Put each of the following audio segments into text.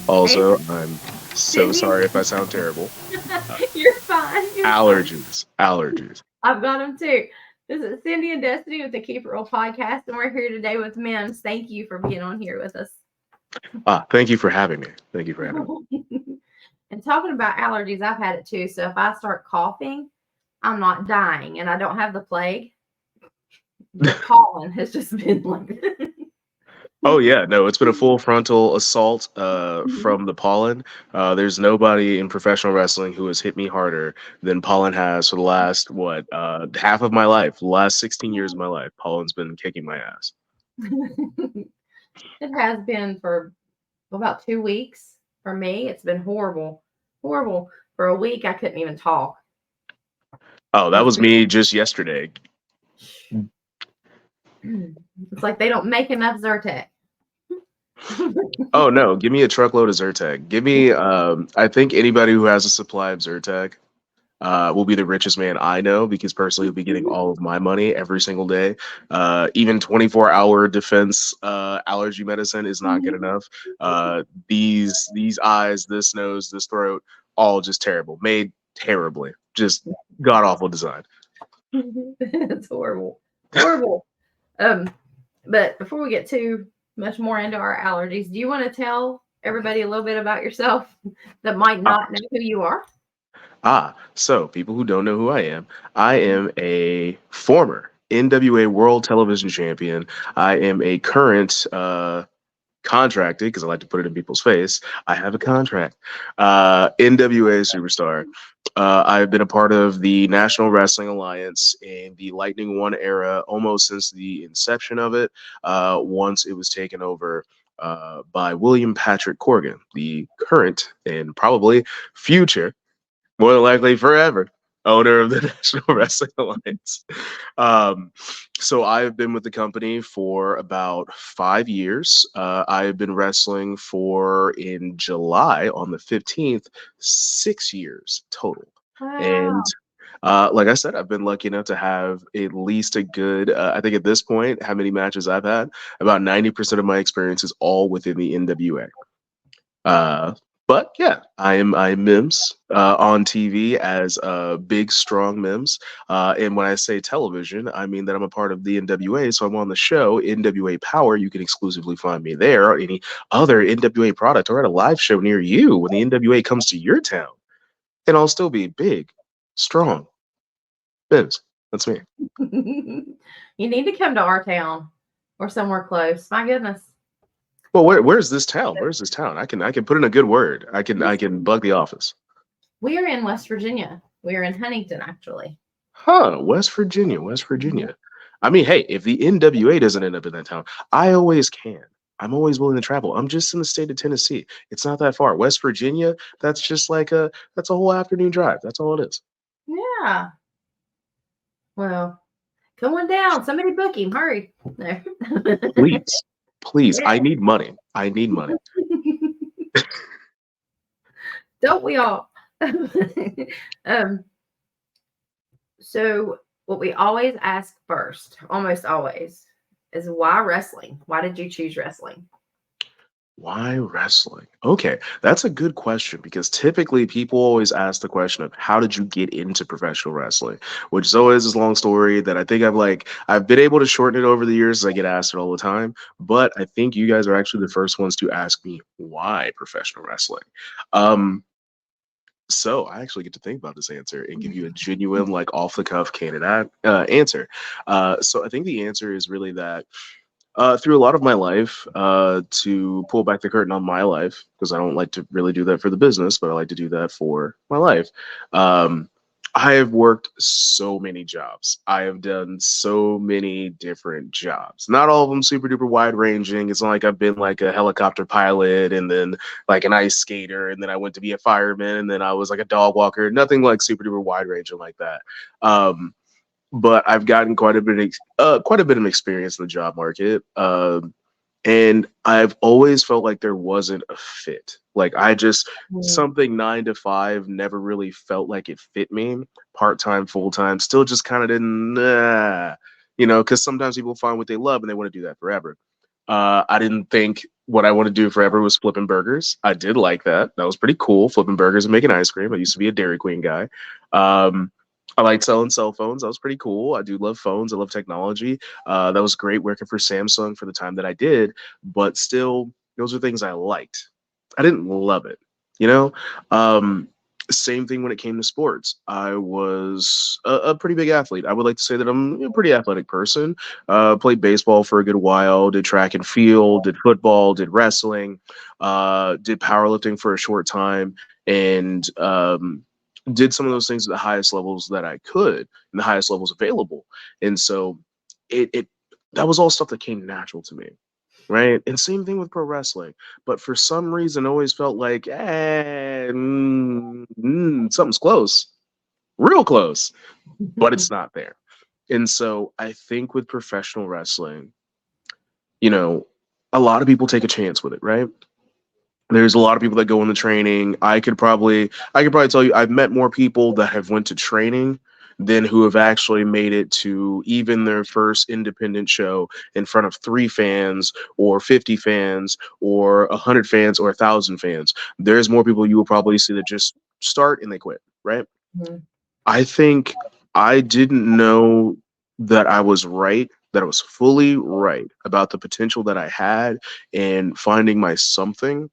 And Also, I'm so Cindy, sorry if I sound terrible. Uh, you're fine. You're fine. allergies. I've got them too. This is Cindy and Destiny with the Keep It Real podcast, and we're here today with Mims. Thank you for being on here with us. Thank you for having me. Thank you for having me. And talking about allergies, I've had it too. So if I start coughing, I'm not dying, and I don't have the plague. The pollen has just been like. Oh yeah, no, it's been a full frontal assault from the pollen. There's nobody in professional wrestling who has hit me harder than pollen has for the last half of my life, the last 16 years of my life. Pollen's been kicking my ass. It has been for about 2 weeks for me. It's been horrible, horrible. For a week, I couldn't even talk. Oh, that It's was me just yesterday. it's like they don't make enough Zyrtec. Oh no, give me a truckload of Zyrtec. Give me I think anybody who has a supply of Zyrtec will be the richest man I know because personally, he'll be getting all of my money every single day. Even 24-hour defense allergy medicine is not good enough. These eyes, this nose, this throat, all just terrible, made terribly, just god awful design. It's horrible, horrible. Um, but before we get too much more into our allergies, do you want to tell everybody a little bit about yourself that might Ah, not know who you are? so people who don't know who I am a former NWA World Television Champion. I am a current contracted because I like to put it in people's face. I have a contract. NWA superstar. I've been a part of the National Wrestling Alliance in the Lightning One era almost since the inception of it. Once it was taken over by William Patrick Corgan, the current and probably future, more than likely forever, owner of the National Wrestling Alliance. Um, so I've been with the company for about 5 years. I've been wrestling for in July on the 15th, 6 years total. And Wow. like I said, I've been lucky enough to have at least a good, I think at this point, how many matches I've had, about 90% of my experience is all within the NWA. Uh, but yeah, I'm Mims on TV as big strong Mims. And when I say television, I mean that I'm a part of the NWA. So I'm on the show NWA Power. You can exclusively find me there or any other NWA product or at a live show near you when the NWA comes to your town. And I'll still be big, strong Mims. That's me. You need to come to our town or somewhere close. My goodness. Well, where's this town? Where's this town? I can put in a good word. I can bug the office. We are in West Virginia. We are in Huntington, actually. Huh, West Virginia, West Virginia. I mean, hey, if the NWA doesn't end up in that town, I always can. I'm always willing to travel. I'm just in the state of Tennessee. It's not that far. West Virginia, that's just like that's a whole afternoon drive. That's all it is. Yeah. Well, come on down. Somebody book him. Hurry. No. Please, please, Yeah. I need money. I need money. Don't we all? um, so what we always ask first, almost always, is why wrestling? Why did you choose wrestling? Why wrestling? Okay, that's a good question because typically people always ask the question of how did you get into professional wrestling, which is always this long story that I think I've been able to shorten it over the years as I get asked it all the time. But I think you guys are actually the first ones to ask me why professional wrestling. Um, so I actually get to think about this answer and give you a genuine, like off the cuff candidate answer. So I think the answer is really that through a lot of my life, to pull back the curtain on my life, because I don't like to really do that for the business, but I like to do that for my life. Um, I have worked so many jobs. I have done so many different jobs. Not all of them super duper wide ranging. It's not like I've been like a helicopter pilot and then like an ice skater and then I went to be a fireman and then I was like a dog walker. Nothing like super duper wide ranging like that. Um, but I've gotten quite a bit of experience in the job market, and I've always felt like there wasn't a fit. Like I just Mm. something 9 to 5 never really felt like it fit me. Part time, full time, still just kind of didn't, because sometimes people find what they love and they want to do that forever. I didn't think what I want to do forever was flipping burgers. I did like that. That was pretty cool, flipping burgers and making ice cream. I used to be a Dairy Queen guy. Um, I liked selling cell phones. That was pretty cool. I do love phones. I love technology. That was great working for Samsung for the time that I did, but still, those are things I liked. I didn't love it, you know? Um, Same thing when it came to sports. I was a pretty big athlete. I would like to say that I'm a pretty athletic person. Played baseball for a good while, did track and field, did football, did wrestling, did powerlifting for a short time, and did some of those things at the highest levels that I could and the highest levels available. And so it that was all stuff that came natural to me. Right. And same thing with pro wrestling. But for some reason, I always felt like, something's close, real close, but it's not there. And so I think with professional wrestling, you know, a lot of people take a chance with it, right? There's a lot of people that go in the training. I could probably tell you I've met more people that have went to training than who have actually made it to even their first independent show in front of 3 fans or 50 fans or 100 fans or 1,000 fans. There's more people you will probably see that just start and they quit, right? Mhm. I think I didn't know that I was right, that I was fully right about the potential that I had in finding my something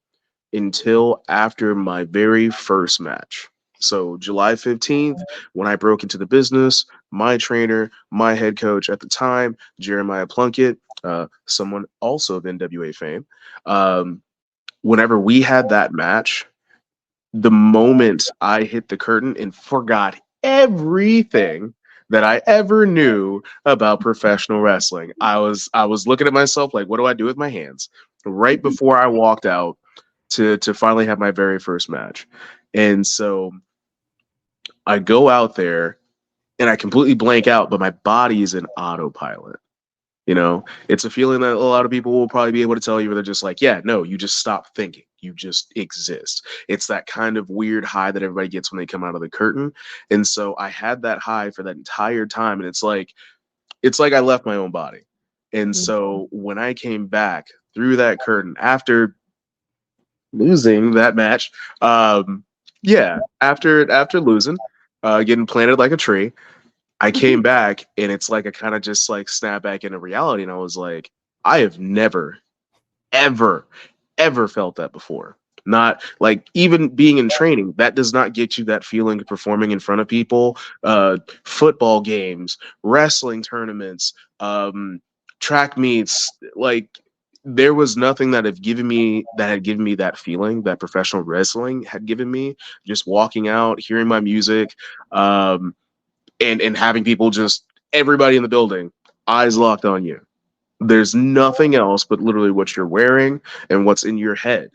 until after my very first match. So July 15th, when I broke into the business, my trainer, my head coach at the time, Jeremiah Plunkett, someone also of NWA fame, um, whenever we had that match, the moment I hit the curtain and forgot everything that I ever knew about professional wrestling, I was looking at myself like, what do I do with my hands? Right before I walked out to finally have my very first match. And so I go out there and I completely blank out, but my body is in autopilot. It's a feeling that a lot of people will probably be able to tell you where they're just like, yeah, no, you just stop thinking. You just exist. It's that kind of weird high that everybody gets when they come out of the curtain. And so I had that high for that entire time. And it's like I left my own body. And so when I came back through that curtain after losing that match, yeah, after losing, getting planted like a tree, I came back and it's like I kind of just like snapped back into reality and I was like, I have never, ever, ever felt that before. Not like even being in training, that does not get you that feeling of performing in front of people. Football games, wrestling tournaments, track meets, like there was nothing that had given me that feeling that professional wrestling had given me. Just walking out, hearing my music, um, and having people just everybody in the building eyes locked on you. There's nothing else but literally what you're wearing and what's in your head.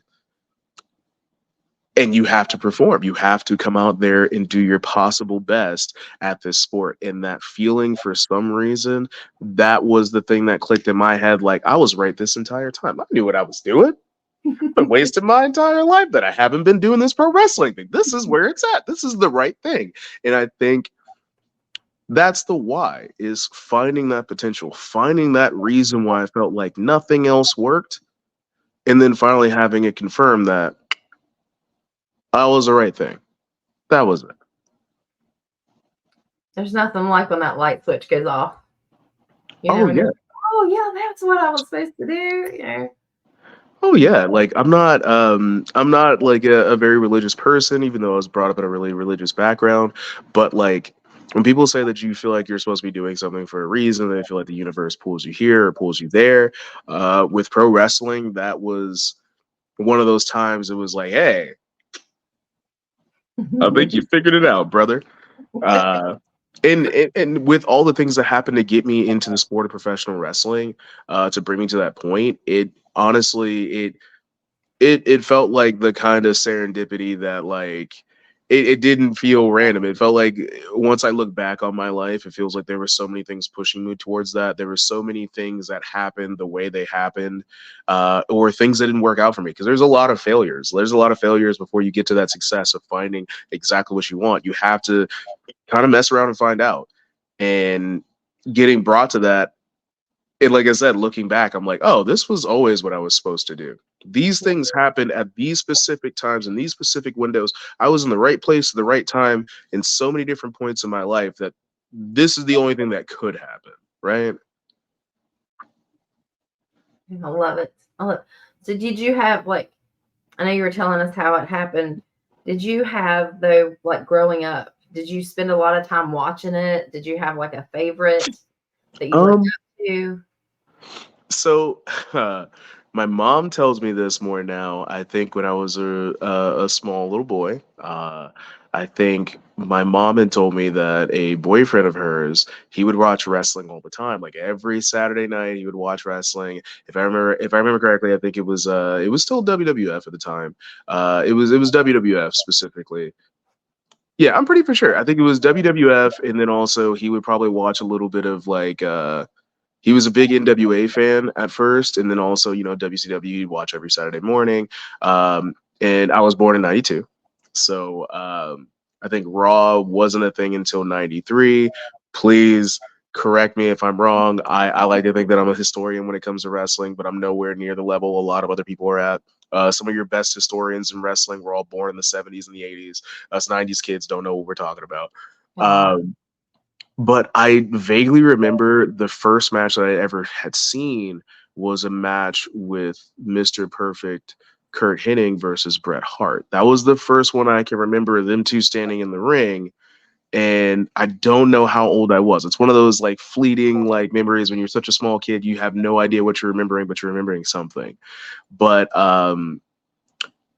And you have to perform. You have to come out there and do your possible best at this sport. And that feeling, for some reason, that was the thing that clicked in my head. Like I was right this entire time. I knew what I was doing. I've wasted my entire life that I haven't been doing this pro wrestling thing. This is where it's at. This is the right thing. And I think that's the why, is finding that potential, finding that reason why I felt like nothing else worked, and then finally having it confirmed that I was the right thing. That was it. There's nothing like when that light switch goes off. You know, Oh when yeah. you're, oh yeah, that's what I was supposed to do. Oh yeah. Like I'm not like a very religious person, even though I was brought up in a really religious background. But like when people say that you feel like you're supposed to be doing something for a reason, they feel like the universe pulls you here or pulls you there. With pro wrestling, that was one of those times it was like, hey, I think you figured it out, brother. Uh, and with all the things that happened to get me into the sport of professional wrestling, to bring me to that point, it honestly it felt like the kind of serendipity that like it didn't feel random. It felt like once I look back on my life, it feels like there were so many things pushing me towards that. There were so many things that happened the way they happened, or things that didn't work out for me. Because there's a lot of failures. There's a lot of failures before you get to that success of finding exactly what you want. You have to kind of mess around and find out. And getting brought to that, and like I said, looking back, I'm like, oh, this was always what I was supposed to do. These things happened at these specific times in these specific windows. I was in the right place at the right time in so many different points in my life that this is the only thing that could happen, right? I love it. I love. So, did you have like? I know you were telling us how it happened. Did you have though, like growing up? Did you spend a lot of time watching it? Did you have like a favorite that you looked Um, up to? so my mom tells me this more now. I think when I was a small little boy, I think my mom had told me that a boyfriend of hers, he would watch wrestling all the time. Like every Saturday night, he would watch wrestling. If I remember correctly, I think it was still WWF at the time. It was WWF specifically. Yeah, I'm pretty for sure. I think it was WWF, and then also he would probably watch a little bit of like he was a big NWA fan at first, and then also, WCW he'd watch every Saturday morning. And I was born in '92, so I think Raw wasn't a thing until '93. Please correct me if I'm wrong. I like to think that I'm a historian when it comes to wrestling, but I'm nowhere near the level a lot of other people are at. Some of your best historians in wrestling were all born in the '70s and the '80s. Us '90s kids don't know what we're talking about. Wow. Um, but I vaguely remember the first match that I ever had seen was a match with Mr. Perfect Kurt Hennig versus Bret Hart. That was the first one I can remember them two standing in the ring. And I don't know how old I was. It's one of those like fleeting like memories when you're such a small kid, you have no idea what you're remembering, but you're remembering something. But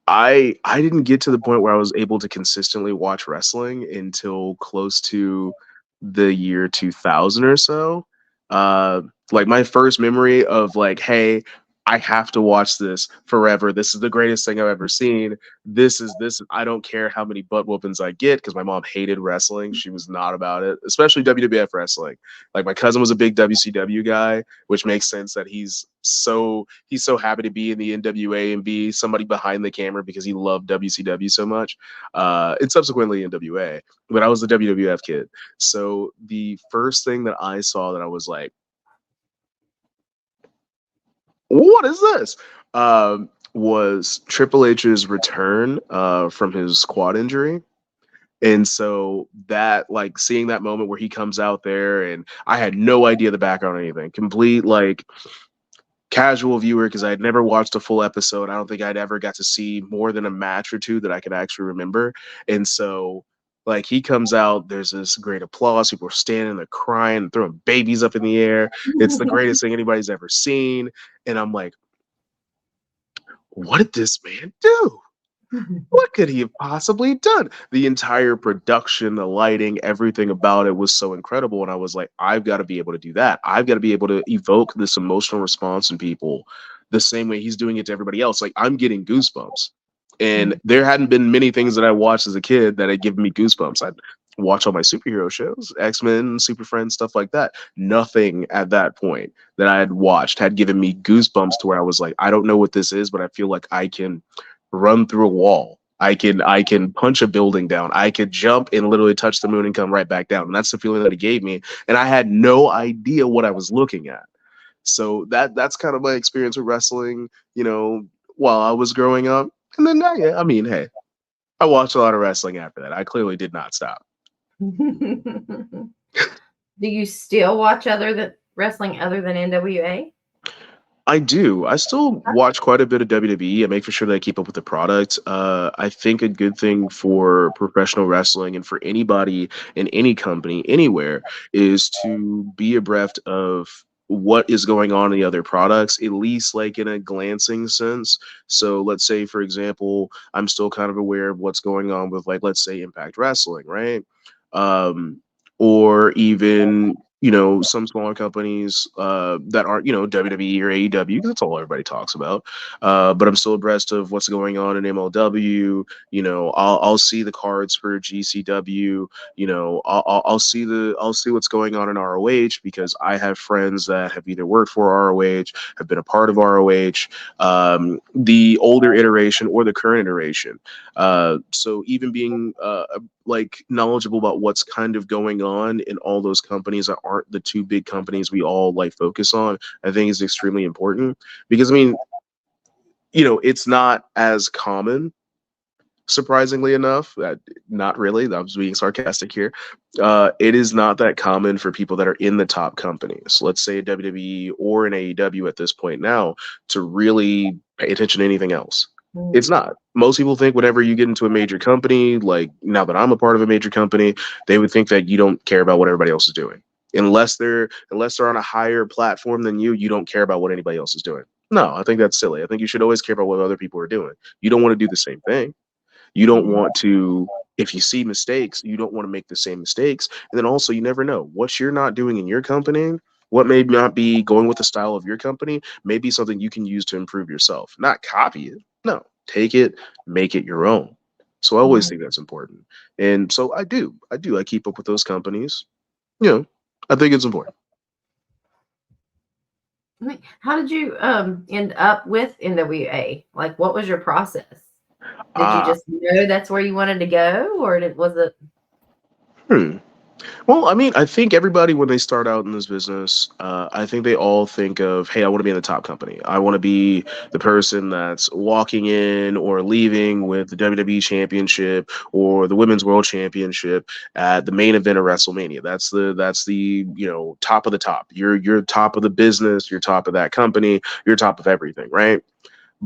I didn't get to the point where I was able to consistently watch wrestling until close to the year 2000 or so. Uh, like my first memory of like, hey, I have to watch this forever. This is the greatest thing I've ever seen. This. I don't care how many butt whoopings I get because my mom hated wrestling. She was not about it, especially WWF wrestling. Like my cousin was a big WCW guy, which makes sense that he's so happy to be in the NWA and be somebody behind the camera because he loved WCW so much, and subsequently NWA. But I was the WWF kid, so the first thing that I saw that I was like, "What is this?" Was Triple H's return from his quad injury. And so that, like, seeing that moment where he comes out there, and I had no idea the background or anything, complete like casual viewer because I had never watched a full episode. I don't think I'd ever got to see more than a match or two that I could actually remember. And so, like, he comes out, there's this great applause. People are standing, they're crying, throwing babies up in the air. It's the greatest thing anybody's ever seen. And I'm like, what did this man do? What could he have possibly done? The entire production, the lighting, everything about it was so incredible. And I was like, I've got to be able to do that. I've got to be able to evoke this emotional response in people the same way he's doing it to everybody else. Like, I'm getting goosebumps. And there hadn't been many things that I watched as a kid that had given me goosebumps. I'd watch all my superhero shows, X-Men, Super Friends, stuff like that. Nothing at that point that I had watched had given me goosebumps to where I was like, I don't know what this is, but I feel like I can run through a wall. I can punch a building down. I could jump and literally touch the moon and come right back down. And that's the feeling that it gave me. And I had no idea what I was looking at. So that's kind of my experience with wrestling, while I was growing up. And then yeah, I mean, hey, I watched a lot of wrestling after that. I clearly did not stop. Do you still watch other than wrestling other than NWA? I do. I still watch quite a bit of WWE. I make for sure that I keep up with the product. I think a good thing for professional wrestling and for anybody in any company, anywhere, is to be abreast of what is going on in the other products, at least like in a glancing sense. So let's say, for example, I'm still kind of aware of what's going on with, like, let's say Impact Wrestling, right? Um, or even some smaller companies that aren't WWE or AEW, because that's all everybody talks about. But I'm still abreast of what's going on in MLW. I'll see the cards for GCW. I'll see what's going on in ROH because I have friends that have either worked for ROH, have been a part of ROH, the older iteration or the current iteration. So even being like knowledgeable about what's kind of going on in all those companies that aren't the two big companies we all like focus on, I think is extremely important because I mean, it's not as common, surprisingly enough. Not really. I was being sarcastic here. It is not that common for people that are in the top companies, let's say WWE or an AEW at this point now, to really pay attention to anything else. It's Mm, not. Most people think whenever you get into a major company, like now that I'm a part of a major company, they would think that you don't care about what everybody else is doing. Unless they're on a higher platform than you don't care about what anybody else is doing. No, I think that's silly. I think you should always care about what other people are doing. You don't want to do the same thing. You don't yeah. want to, if you see mistakes, you don't want to make the same mistakes. And then also, you never know what you're not doing in your company. What may not be going with the style of your company may be something you can use to improve yourself. Not copy it. No, take it, make it your own. So I always Yeah. think that's important. And so I keep up with those companies. You know, I think it's important. How did you end up with NWA? Like, what was your process? Did you Ah, just know that's where you wanted to go, or was it? hmm. Well, I mean, I think everybody when they start out in this business, I think they all think of, hey, I want to be in the top company. I want to be the person that's walking in or leaving with the WWE Championship or the Women's World Championship at the main event of WrestleMania. That's the top of the top. You're top of the business. You're top of that company. You're top of everything, right?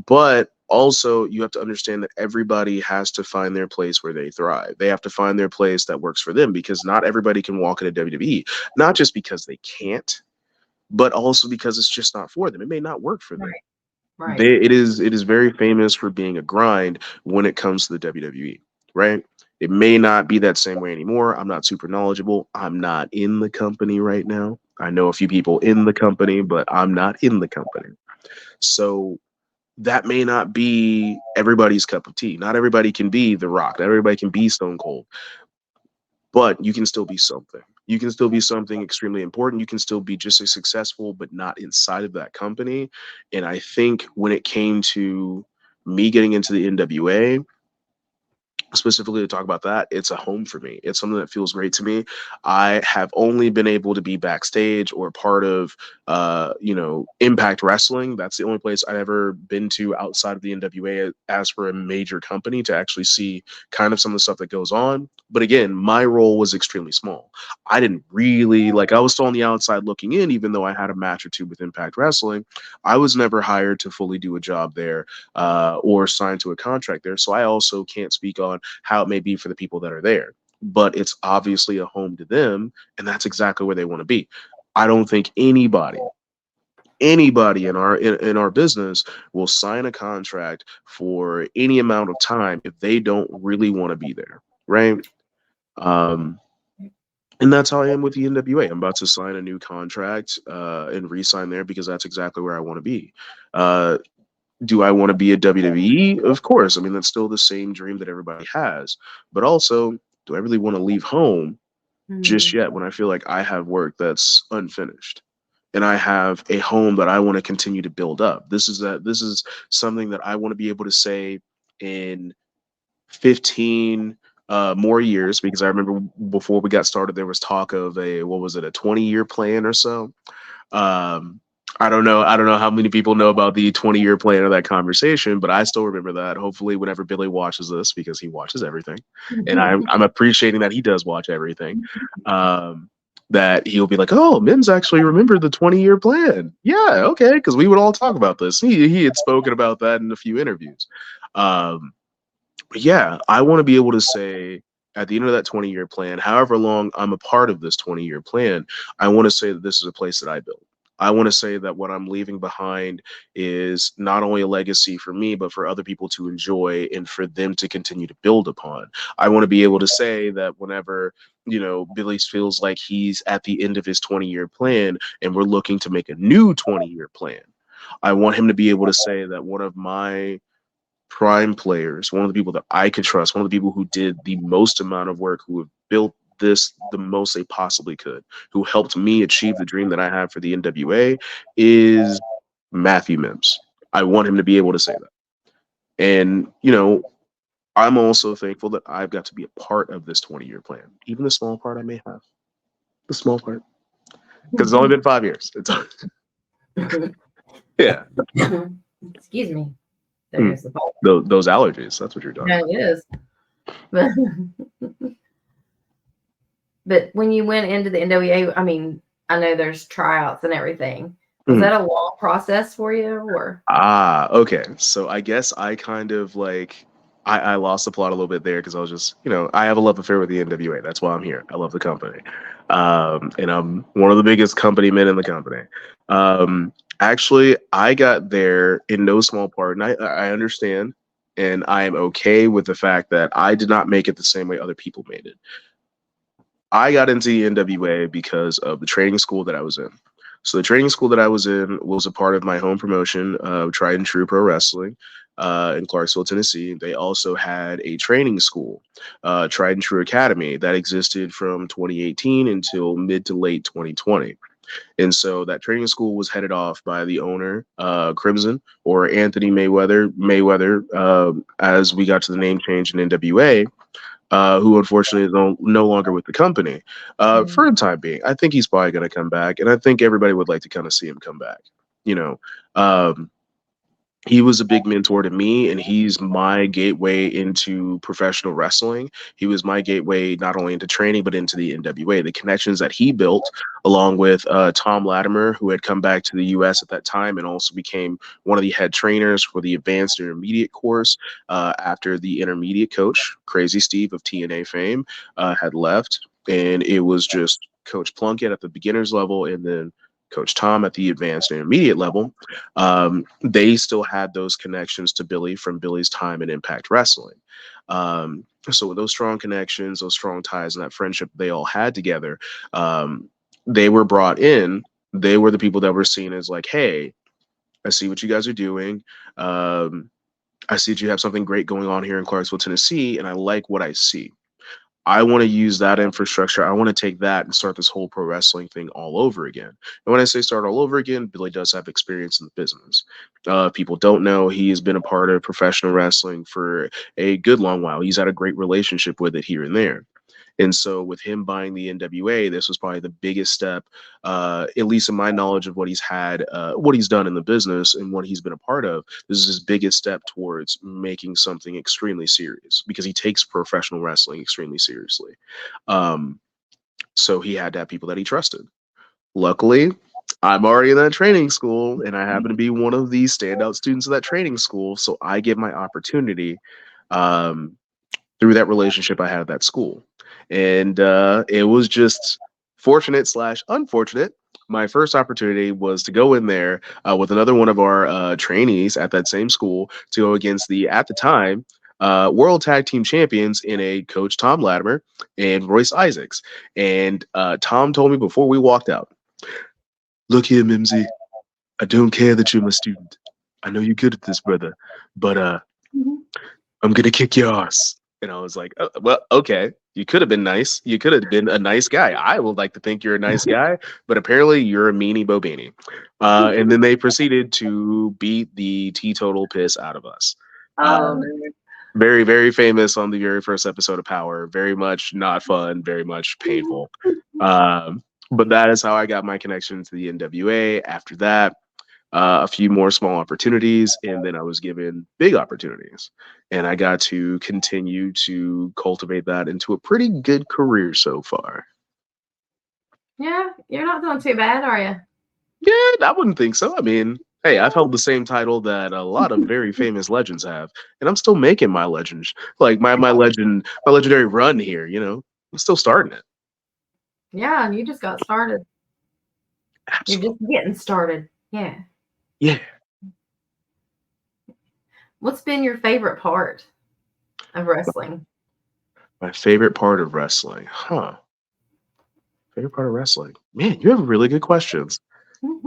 But also, you have to understand that everybody has to find their place where they thrive. They have to find their place that works for them because not everybody can walk into WWE, not just because they can't, but also because it's just not for them. It may not work for them. Right. Right. It is very famous for being a grind when it comes to the WWE, right? It may not be that same way anymore. I'm not super knowledgeable. I'm not in the company right now. I know a few people in the company, but I'm not in the company. So that may not be everybody's cup of tea. Not everybody can be The Rock. Not everybody can be Stone Cold, but you can still be something. You can still be something extremely important. You can still be just as successful, but not inside of that company. And I think when it came to me getting into the NWA, specifically to talk about that, it's a home for me. It's something that feels great to me. I have only been able to be backstage or part of Impact Wrestling. That's the only place I've ever been to outside of the NWA as for a major company to actually see kind of some of the stuff that goes on. But again, my role was extremely small. I didn't really like, I was still on the outside looking in, even though I had a match or two with Impact Wrestling. I was never hired to fully do a job there or signed to a contract there. So I also can't speak on how it may be for the people that are there. But it's obviously a home to them, and that's exactly where they want to be. I don't think anybody in our business will sign a contract for any amount of time if they don't really want to be there, right? Um, and that's how I am with the NWA. I'm about to sign a new contract and re-sign there because that's exactly where I want to be. Uh, do I want to be a WWE? Of course. I mean, that's still the same dream that everybody has. But also, do I really want to leave home just Mhm. yet when I feel like I have work that's unfinished? And I have a home that I want to continue to build up. This is something that I want to be able to say in 15 more years because I remember before we got started there was talk of a what was it, a 20-year plan or so. um, I don't know how many people know about the 20-year plan of that conversation, but I still remember that. Hopefully, whenever Billy watches this, because he watches everything, and I'm appreciating that he does watch everything, that he'll be like, "Oh, Mims actually remembered the 20-year plan." Yeah, okay, because we would all talk about this. He had spoken about that in a few interviews. Um, yeah, I want to be able to say at the end of that 20-year plan, however long I'm a part of this 20-year plan, I want to say that this is a place that I built. I want to say that what I'm leaving behind is not only a legacy for me, but for other people to enjoy and for them to continue to build upon. I want to be able to say that whenever, Billy feels like he's at the end of his 20-year plan and we're looking to make a new 20-year plan, I want him to be able to say that one of my prime players, one of the people that I could trust, one of the people who did the most amount of work, who have built this the most they possibly could, who helped me achieve the dream that I have for the NWA, is Matthew Mims. I want him to be able to say that. And, I'm also thankful that I've got to be a part of this 20-year plan, even the small part I may have, the small part, because it's only been 5 years. It's, yeah. Excuse me. There Hmm. goes the ball. Those allergies. That's what you're talking Yeah, it is. But, but when you went into the NWA, I mean, I know there's tryouts and everything. Was about. that a long process for you, or? Okay. So I guess I kind of like I lost the plot a little bit there because I was just, I have a love affair with the NWA. That's why I'm here. I love the company. And I'm one of the biggest company men in the company. Actually, I got there in no small part, and I understand, and I am okay with the fact that I did not make it the same way other people made it. I got into the NWA because of the training school that I was in. So the training school that I was in was a part of my home promotion, Tried and True Pro Wrestling, in Clarksville, Tennessee. They also had a training school, Tried and True Academy, that existed from 2018 until mid to late 2020. And so that training school was headed off by the owner, Crimson, or Anthony Mayweather, as we got to the name change in NWA, who unfortunately is no longer with the company for the time being. I think he's probably going to come back, and I think everybody would like to kind of see him come back. You know, um, he was a big mentor to me, and he's my gateway into professional wrestling. He was my gateway not only into training but into the NWA. The connections that he built, along with Tom Latimer, who had come back to the U.S. at that time and also became one of the head trainers for the advanced intermediate course after the intermediate coach, Crazy Steve of TNA fame, had left, and it was just Coach Plunkett at the beginners level, and then Coach Tom at the advanced intermediate level. They still had those connections to Billy from Billy's time in Impact Wrestling. So with those strong connections, those strong ties, and that friendship they all had together, they were brought in. They were the people that were seen as like, hey, I see what you guys are doing. I see that you have something great going on here in Clarksville, Tennessee, and I like what I see. I want to use that infrastructure. I want to take that and start this whole pro wrestling thing all over again. And when I say start all over again, Billy does have experience in the business. People don't know he has been a part of professional wrestling for a good long while. He's had a great relationship with it here and there. And so, with him buying the NWA, this was probably the biggest step, at least in my knowledge of what he's had, what he's done in the business, and what he's been a part of. This is his biggest step towards making something extremely serious because he takes professional wrestling extremely seriously. Um, so, he had to have people that he trusted. Luckily, I'm already in that training school, and I happen to be one of the standout students of that training school. So, I get my opportunity. Um, through that relationship I had at that school. And it was just fortunate slash unfortunate. My first opportunity was to go in there with another one of our trainees at that same school to go against the, at the time, World Tag Team Champions in a Coach Tom Latimer and Royce Isaacs. And Tom told me before we walked out, look here, Mimsy, I don't care that you're my student. I know you're good at this, brother, but I'm gonna kick your ass. And I was like, oh, well, okay. You could have been nice. You could have been a nice guy. I would like to think you're a nice guy, but apparently you're a meanie bobini. And then they proceeded to beat the teetotal piss out of us. Oh, Um, very, very famous on the very first episode of Power. Very much not fun, very much painful. But that is how I got my connection to the NWA. After that, a few more small opportunities, and then I was given big opportunities. And I got to continue to cultivate that into a pretty good career so far. yeah, you're not doing too bad, are you? Yeah, I wouldn't think so. I mean, hey, I've held the same title that a lot of very famous legends have, and I'm still making my legends, like my legendary run here. I'm still starting it. Yeah, and you just got started. You're Absolutely, just getting started. Yeah. yeah. What's been your favorite part of wrestling? My favorite part of wrestling, huh? Favorite part of wrestling, man. You have really good questions.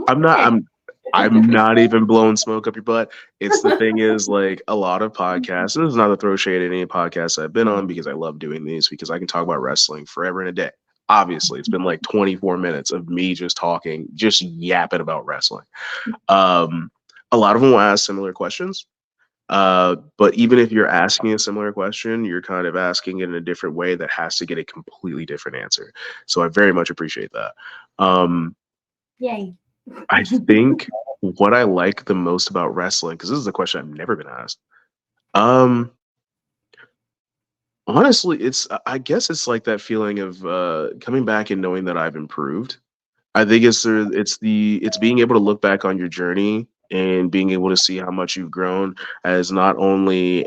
I'm not. Yeah. I'm not even blowing smoke up your butt. It's the thing is like a lot of podcasts. And this is not to throw shade at any podcasts I've been on because I love doing these because I can talk about wrestling forever and a day. Obviously, it's been like 24 minutes of me just talking, just yapping about wrestling. Um, a lot of them will ask similar questions. But even if you're asking a similar question, you're kind of asking it in a different way that has to get a completely different answer. So I very much appreciate that. Um, Yay. I think What I like the most about wrestling, because this is a question I've never been asked. Um, Honestly, I guess it's like that feeling of coming back and knowing that I've improved. I think it's being able to look back on your journey and being able to see how much you've grown as not only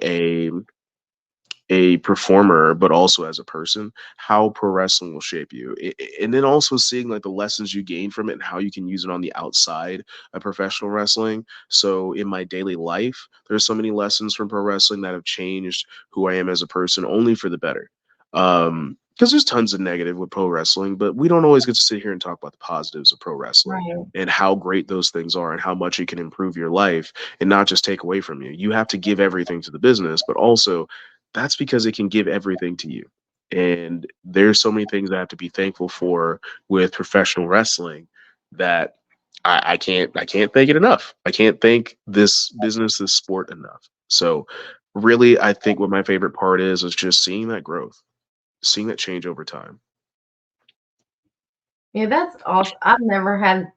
a performer, but also as a person, how pro wrestling will shape you. And then also seeing like the lessons you gain from it and how you can use it on the outside of professional wrestling. So in my daily life, there's so many lessons from pro wrestling that have changed who I am as a person only for the better. Because there's tons of negative with pro wrestling, but we don't always get to sit here and talk about the positives of pro wrestling Right. and how great those things are and how much it can improve your life and not just take away from you. You have to give everything to the business, but also that's because it can give everything to you. And there's so many things I have to be thankful for with professional wrestling that I can't thank it enough. I can't thank this business, this sport enough. So really I think what my favorite part is just seeing that growth, seeing that change over time. Yeah, that's awesome. I've never had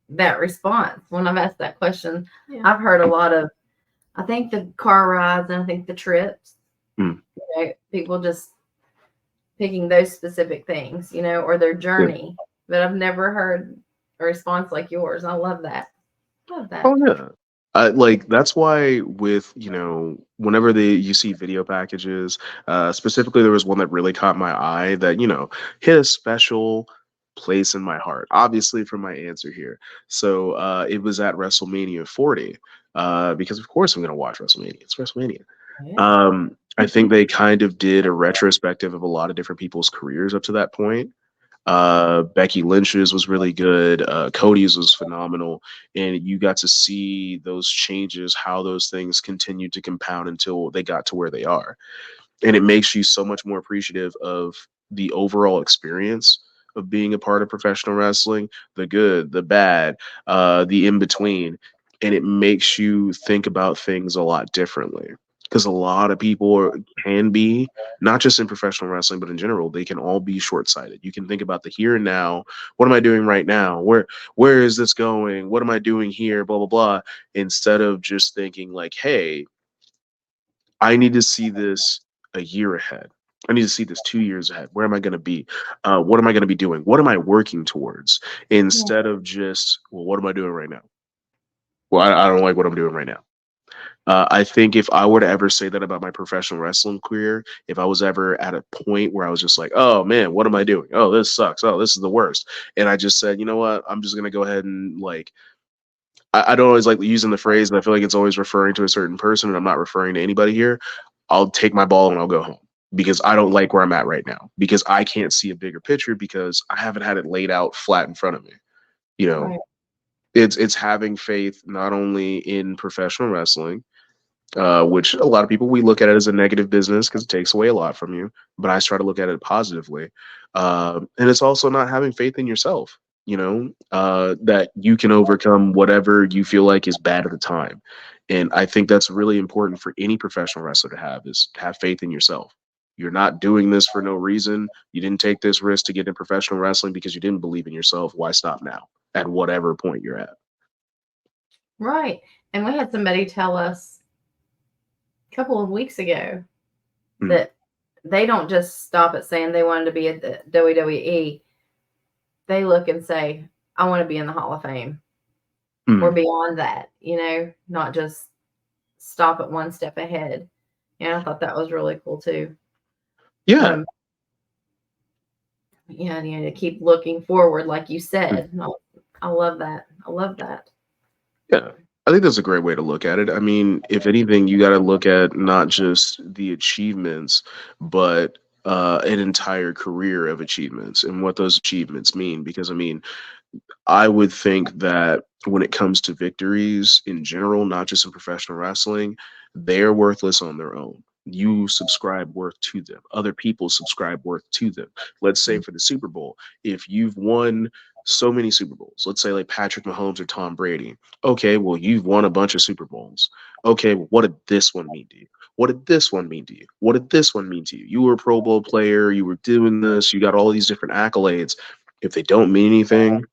that response when I've asked that question. Yeah. I've heard a lot of, I think the car rides and I think the trips, Mm, people just picking those specific things, or their yeah. journey. But I've never heard a response like yours. I love that. Love that. Oh yeah. Like that's why with whenever you see video packages, specifically there was one that really caught my eye that hit a special place in my heart. Obviously from my answer here, so it was at WrestleMania 40, because of course I'm gonna watch WrestleMania. It's WrestleMania. Yeah. I think they kind of did a retrospective of a lot of different people's careers up to that point. Becky Lynch's was really good. Cody's was phenomenal, and you got to see those changes, how those things continued to compound until they got to where they are, and it makes you so much more appreciative of the overall experience of being a part of professional wrestling, the good, the bad, the in between, and it makes you think about things a lot differently. Because a lot of people can be, not just in professional wrestling, but in general, they can all be short-sighted. You can think about the here and now. What am I doing right now? Where is this going? What am I doing here? Blah blah blah. Instead of just thinking like, hey, I need to see this a year ahead. I need to see this 2 years ahead. Where am I going to be? What am I going to be doing? What am I working towards? Yeah. Instead of just, well, what am I doing right now? Well, I don't like what I'm doing right now. I think if I were to ever say that about my professional wrestling career, if I was ever at a point where I was just like, oh man, what am I doing? Oh, this sucks. Oh, this is the worst. And I just said, you know what? I'm just going to go ahead and like, I don't always like using the phrase, and I feel like it's always referring to a certain person, and I'm not referring to anybody here. I'll take my ball and I'll go home because I don't like where I'm at right now because I can't see a bigger picture because I haven't had it laid out flat in front of me. You know, Right. it's having faith not only in professional wrestling, which a lot of people we look at it as a negative business because it takes away a lot from you. But I try to look at it positively, and it's also not having faith in yourself. That you can overcome whatever you feel like is bad at the time, and I think that's really important for any professional wrestler to have is to have faith in yourself. You're not doing this for no reason. You didn't take this risk to get in professional wrestling because you didn't believe in yourself. Why stop now? At whatever point you're at. Right. And we had somebody tell us a couple of weeks ago Mm, that they don't just stop at saying they wanted to be at the WWE. They look and say, I want to be in the Hall of Fame or mm. beyond that, not just stop at one step ahead. And I thought that was really cool too. Yeah. Um, yeah, to keep looking forward, like you said. I love that. I love that. Yeah, I think that's a great way to look at it. I mean, if anything, you got to look at not just the achievements, but an entire career of achievements and what those achievements mean. Because I mean, I would think that when it comes to victories in general, not just in professional wrestling, they're worthless on their own. You subscribe worth to them. Other people subscribe worth to them. Let's say for the Super Bowl, if you've won so many Super Bowls, let's say like Patrick Mahomes or Tom Brady. Okay, well, you've won a bunch of Super Bowls. Okay, well, what did this one mean to you? What did this one mean to you? What did this one mean to you? You were a Pro Bowl player. You were doing this. You got all these different accolades. If they don't mean anything,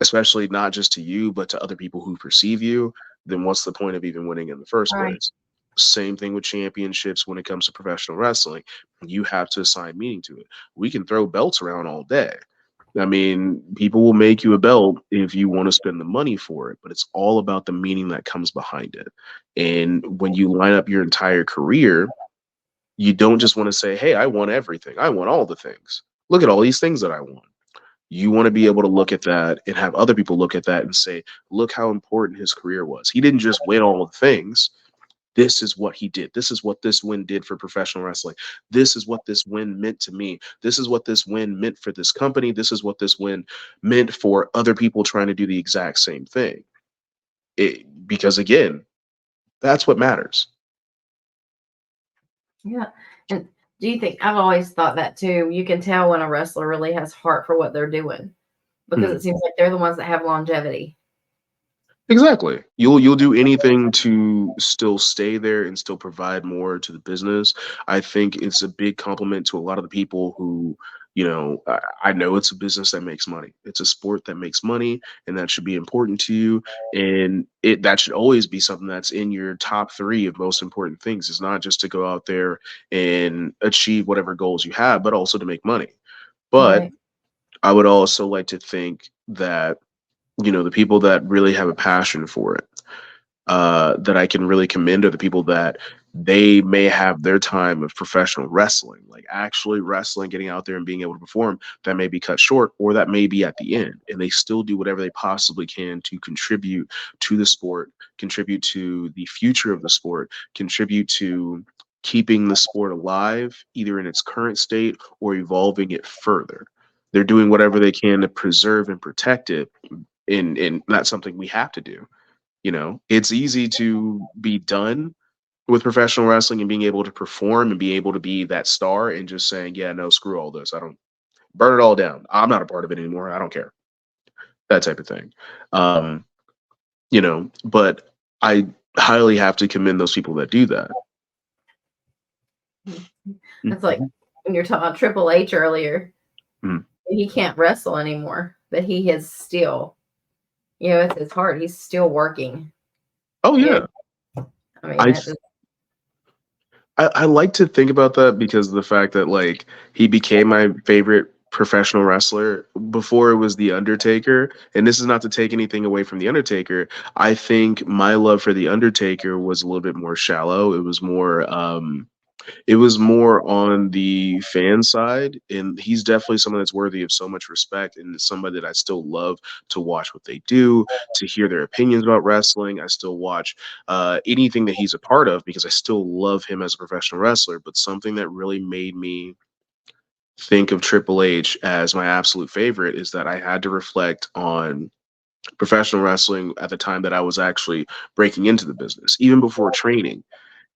especially not just to you, but to other people who perceive you, then what's the point of even winning in the first Right. place? Same thing with championships when it comes to professional wrestling. You have to assign meaning to it. We can throw belts around all day. I mean, people will make you a belt if you want to spend the money for it, but it's all about the meaning that comes behind it. And when you line up your entire career, you don't just want to say, hey, I want everything. I want all the things. Look at all these things that I want. You want to be able to look at that and have other people look at that and say, look how important his career was. He didn't just win all the things. This is what he did. This is what this win did for professional wrestling. This is what this win meant to me. This is what this win meant for this company. This is what this win meant for other people trying to do the exact same thing. Because again, that's what matters. Yeah. And do you think I've always thought that too? You can tell when a wrestler really has heart for what they're doing because Hmm. it seems like they're the ones that have longevity. Exactly. You'll do anything to still stay there and still provide more to the business. I think it's a big compliment to a lot of the people who, I know it's a business that makes money. It's a sport that makes money, and that should be important to you. And that should always be something that's in your top three of most important things. It's not just to go out there and achieve whatever goals you have, but also to make money. But Right. I would also like to think that the people that really have a passion for it, that I can really commend are the people that they may have their time of professional wrestling, like actually wrestling, getting out there and being able to perform, that may be cut short or that may be at the end. And they still do whatever they possibly can to contribute to the sport, contribute to the future of the sport, contribute to keeping the sport alive, either in its current state or evolving it further. They're doing whatever they can to preserve and protect it, and that's something we have to do. It's easy to be done with professional wrestling and being able to perform and be able to be that star and just saying, yeah, no, screw all this. I don't burn it all down. I'm not a part of it anymore. I don't care. That type of thing. But I highly have to commend those people that do that. It's like Mhm. when you're talking about Triple H earlier, Mhm. he can't wrestle anymore, but he is still, it's his heart. He's still working. Oh Yeah. yeah. I mean, I that just, I like to think about that because of the fact that like he became my favorite professional wrestler before it was The Undertaker. And this is not to take anything away from The Undertaker. I think my love for The Undertaker was a little bit more shallow. It was more on the fan side, and he's definitely someone that's worthy of so much respect, and somebody that I still love to watch what they do, to hear their opinions about wrestling. I still watch anything that he's a part of because I still love him as a professional wrestler. But something that really made me think of Triple H as my absolute favorite is that I had to reflect on professional wrestling at the time that I was actually breaking into the business, even before training.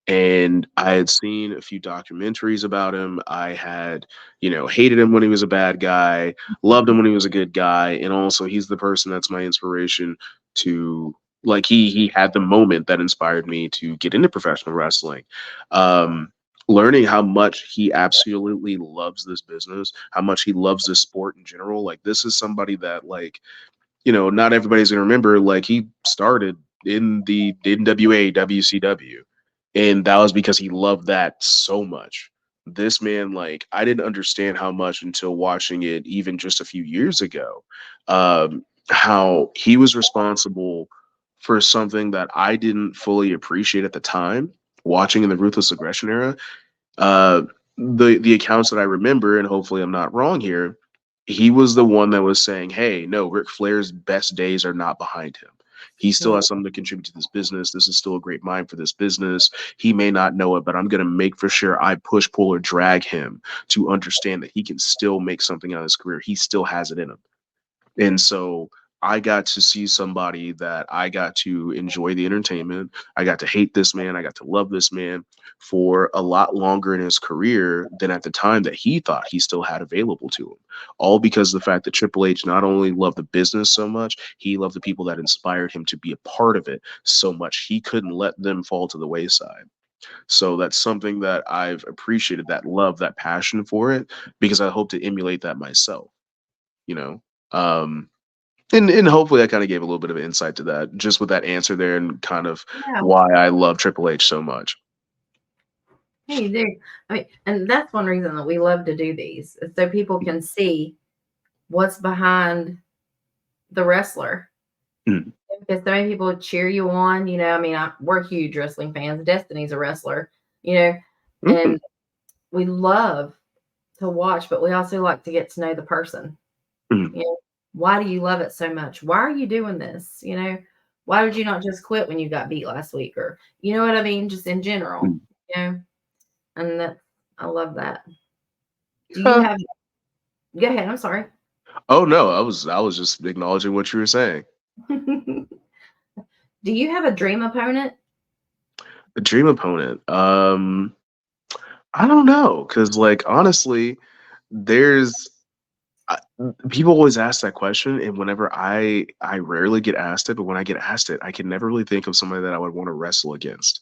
And I had seen a few documentaries about him. I had, hated him when he was a bad guy, loved him when he was a good guy, and also he's the person that's my inspiration to, like, he had the moment that inspired me to get into professional wrestling. Um, Learning how much he absolutely loves this business, how much he loves this sport in general. Like, this is somebody that, like, not everybody's gonna remember, like, he started in the NWA, WCW, and that was because he loved that so much. This man, like, I didn't understand how much until watching it even just a few years ago, how he was responsible for something that I didn't fully appreciate at the time, watching in the Ruthless Aggression era. uh, the accounts that I remember, and hopefully I'm not wrong here, he was the one that was saying, "Hey, no, Ric Flair's best days are not behind him. He still yeah. has something to contribute to this business. This is still a great mind for this business. He may not know it, but I'm going to make for sure I push, pull, or drag him to understand that he can still make something out of his career. He still has it in him." And so I got to see somebody that I got to enjoy the entertainment. I got to hate this man. I got to love this man for a lot longer in his career than at the time that he thought he still had available to him. All because of the fact that Triple H not only loved the business so much, he loved the people that inspired him to be a part of it so much. He couldn't let them fall to the wayside. So that's something that I've appreciated, that love, that passion for it, because I hope to emulate that myself, you know? Um, And hopefully I kind of gave a little bit of insight to that, just with that answer there, and kind of Yeah. why I love Triple H so much. Hey, you do. I mean, and that's one reason that we love to do these, is so people can see what's behind the wrestler. Mm, Because so many people cheer you on. I mean, we're huge wrestling fans. Destiny's a wrestler, you know, mm, and we love to watch, but we also like to get to know the person. mm, You know, why do you love it so much? Why are you doing this? Why did you not just quit when you got beat last week? Or, you know what I mean? Just in general, mm. you know, and I love that. Do you Huh. have, go ahead. I'm sorry. Oh no, I was just acknowledging what you were saying. Do you have a dream opponent? A dream opponent. I don't know, because like honestly, there's I, people always ask that question, and whenever I rarely get asked it, but when I get asked it, I can never really think of somebody that I would want to wrestle against.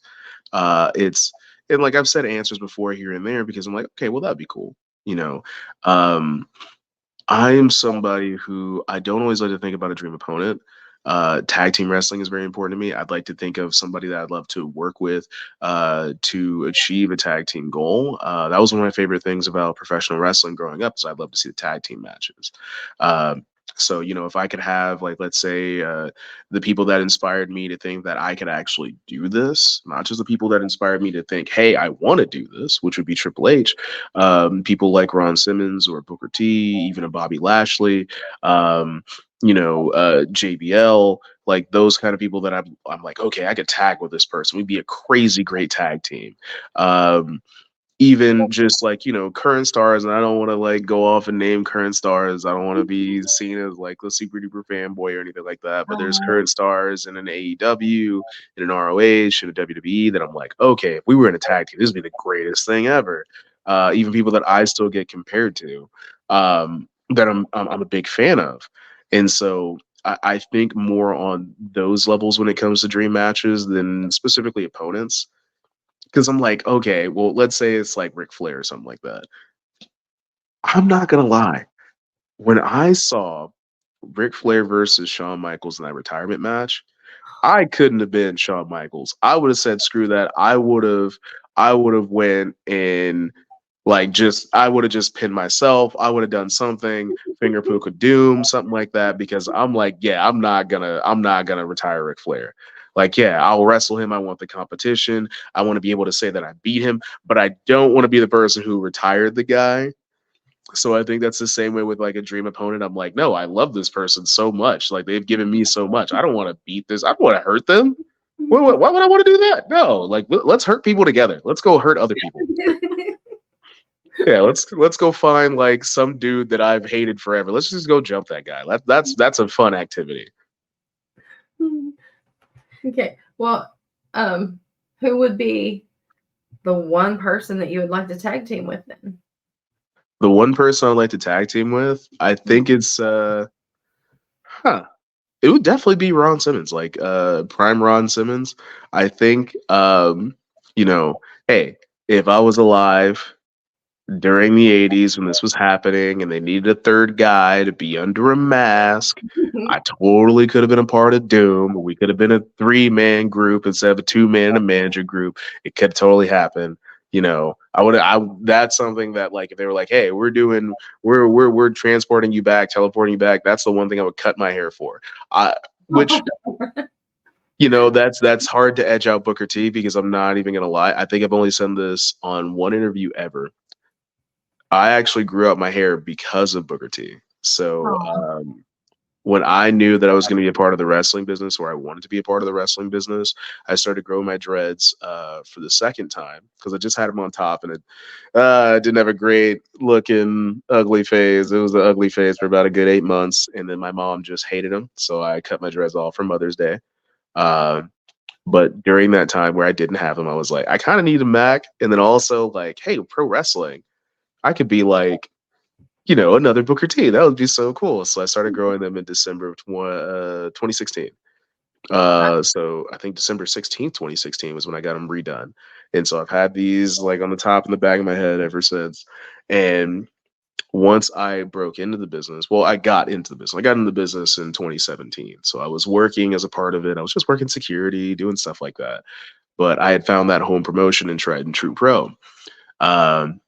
It's and like I've said answers before here and there because I'm like, okay, well that'd be cool, you know. Um, I am somebody who I don't always like to think about a dream opponent. Tag team wrestling is very important to me. I'd like to think of somebody that I'd love to work with to achieve a tag team goal. That was one of my favorite things about professional wrestling growing up, is I'd love to see the tag team matches. Um, so if I could have, like, let's say, the people that inspired me to think that I could actually do this, not just the people that inspired me to think, hey, I want to do this, which would be Triple H, people like Ron Simmons or Booker T, even a Bobby Lashley, um, JBL, like those kind of people that I'm like, okay, I could tag with this person. We'd be a crazy great tag team. Um, Even just like current stars, and I don't want to like go off and name current stars. I don't want to be seen as like the super duper fanboy or anything like that, but there's Oh, current stars in an AEW, in an ROH, in a WWE that I'm like, okay, if we were in a tag team, this would be the greatest thing ever. Even people that I still get compared to, that I'm a big fan of. And so I think more on those levels when it comes to dream matches than specifically opponents, because I'm like, okay, well, let's say it's like Ric Flair or something like that. I'm not gonna lie. When I saw Ric Flair versus Shawn Michaels in that retirement match, I couldn't have been Shawn Michaels. I would have said, screw that. I would have went and like just I would have just pinned myself. I would have done something, finger poke of doom, something like that, because I'm like, yeah, I'm not gonna retire Ric Flair. Like, yeah, I'll wrestle him. I want the competition. I want to be able to say that I beat him, but I don't want to be the person who retired the guy. So I think that's the same way with like a dream opponent. I'm like, no, I love this person so much. Like, they've given me so much. I don't want to beat this. I don't want to hurt them. Why would I want to do that? No, like let's hurt people together. Let's go hurt other people. Yeah, let's go find like some dude that I've hated forever. Let's just go jump that guy. That's a fun activity. okay. Well, um, who would be the one person that you would like to tag team with then? The one person I'd like to tag team with, I think it's huh. It would definitely be Ron Simmons, like prime Ron Simmons. I think you know, hey, if I was alive during the 80s when this was happening and they needed a third guy to be under a mask, I totally could have been a part of Doom. We could have been a three-man group instead of a two-man and a manager group. It could totally happen. I that's something that, like, if they were like, hey, we're transporting you back, teleporting you back, that's the one thing I would cut my hair for. I which that's hard to edge out Booker T, because I'm not even gonna lie. I think I've only said this on one interview ever. I actually grew out my hair because of Booker T. So Oh, when I knew that I was going to be a part of the wrestling business, or I wanted to be a part of the wrestling business, I started growing my dreads for the second time, because I just had them on top, and it didn't have a great looking ugly phase. It was an ugly phase for about a good 8 months, and then my mom just hated them, so I cut my dreads off for Mother's Day. Uh, but during that time where I didn't have them, I was like, I kind of need a Mac, and then also like, hey, pro wrestling, I could be like, another Booker T. That would be so cool. So I started growing them in December of 2016. So I think December 16th, 2016 was when I got them redone. And so I've had these like on the top and the back of my head ever since. And once I broke into the business, well, I got into the business. I got into the business in 2017. So I was working as a part of it. I was just working security, doing stuff like that. But I had found that home promotion in Tried and True Pro.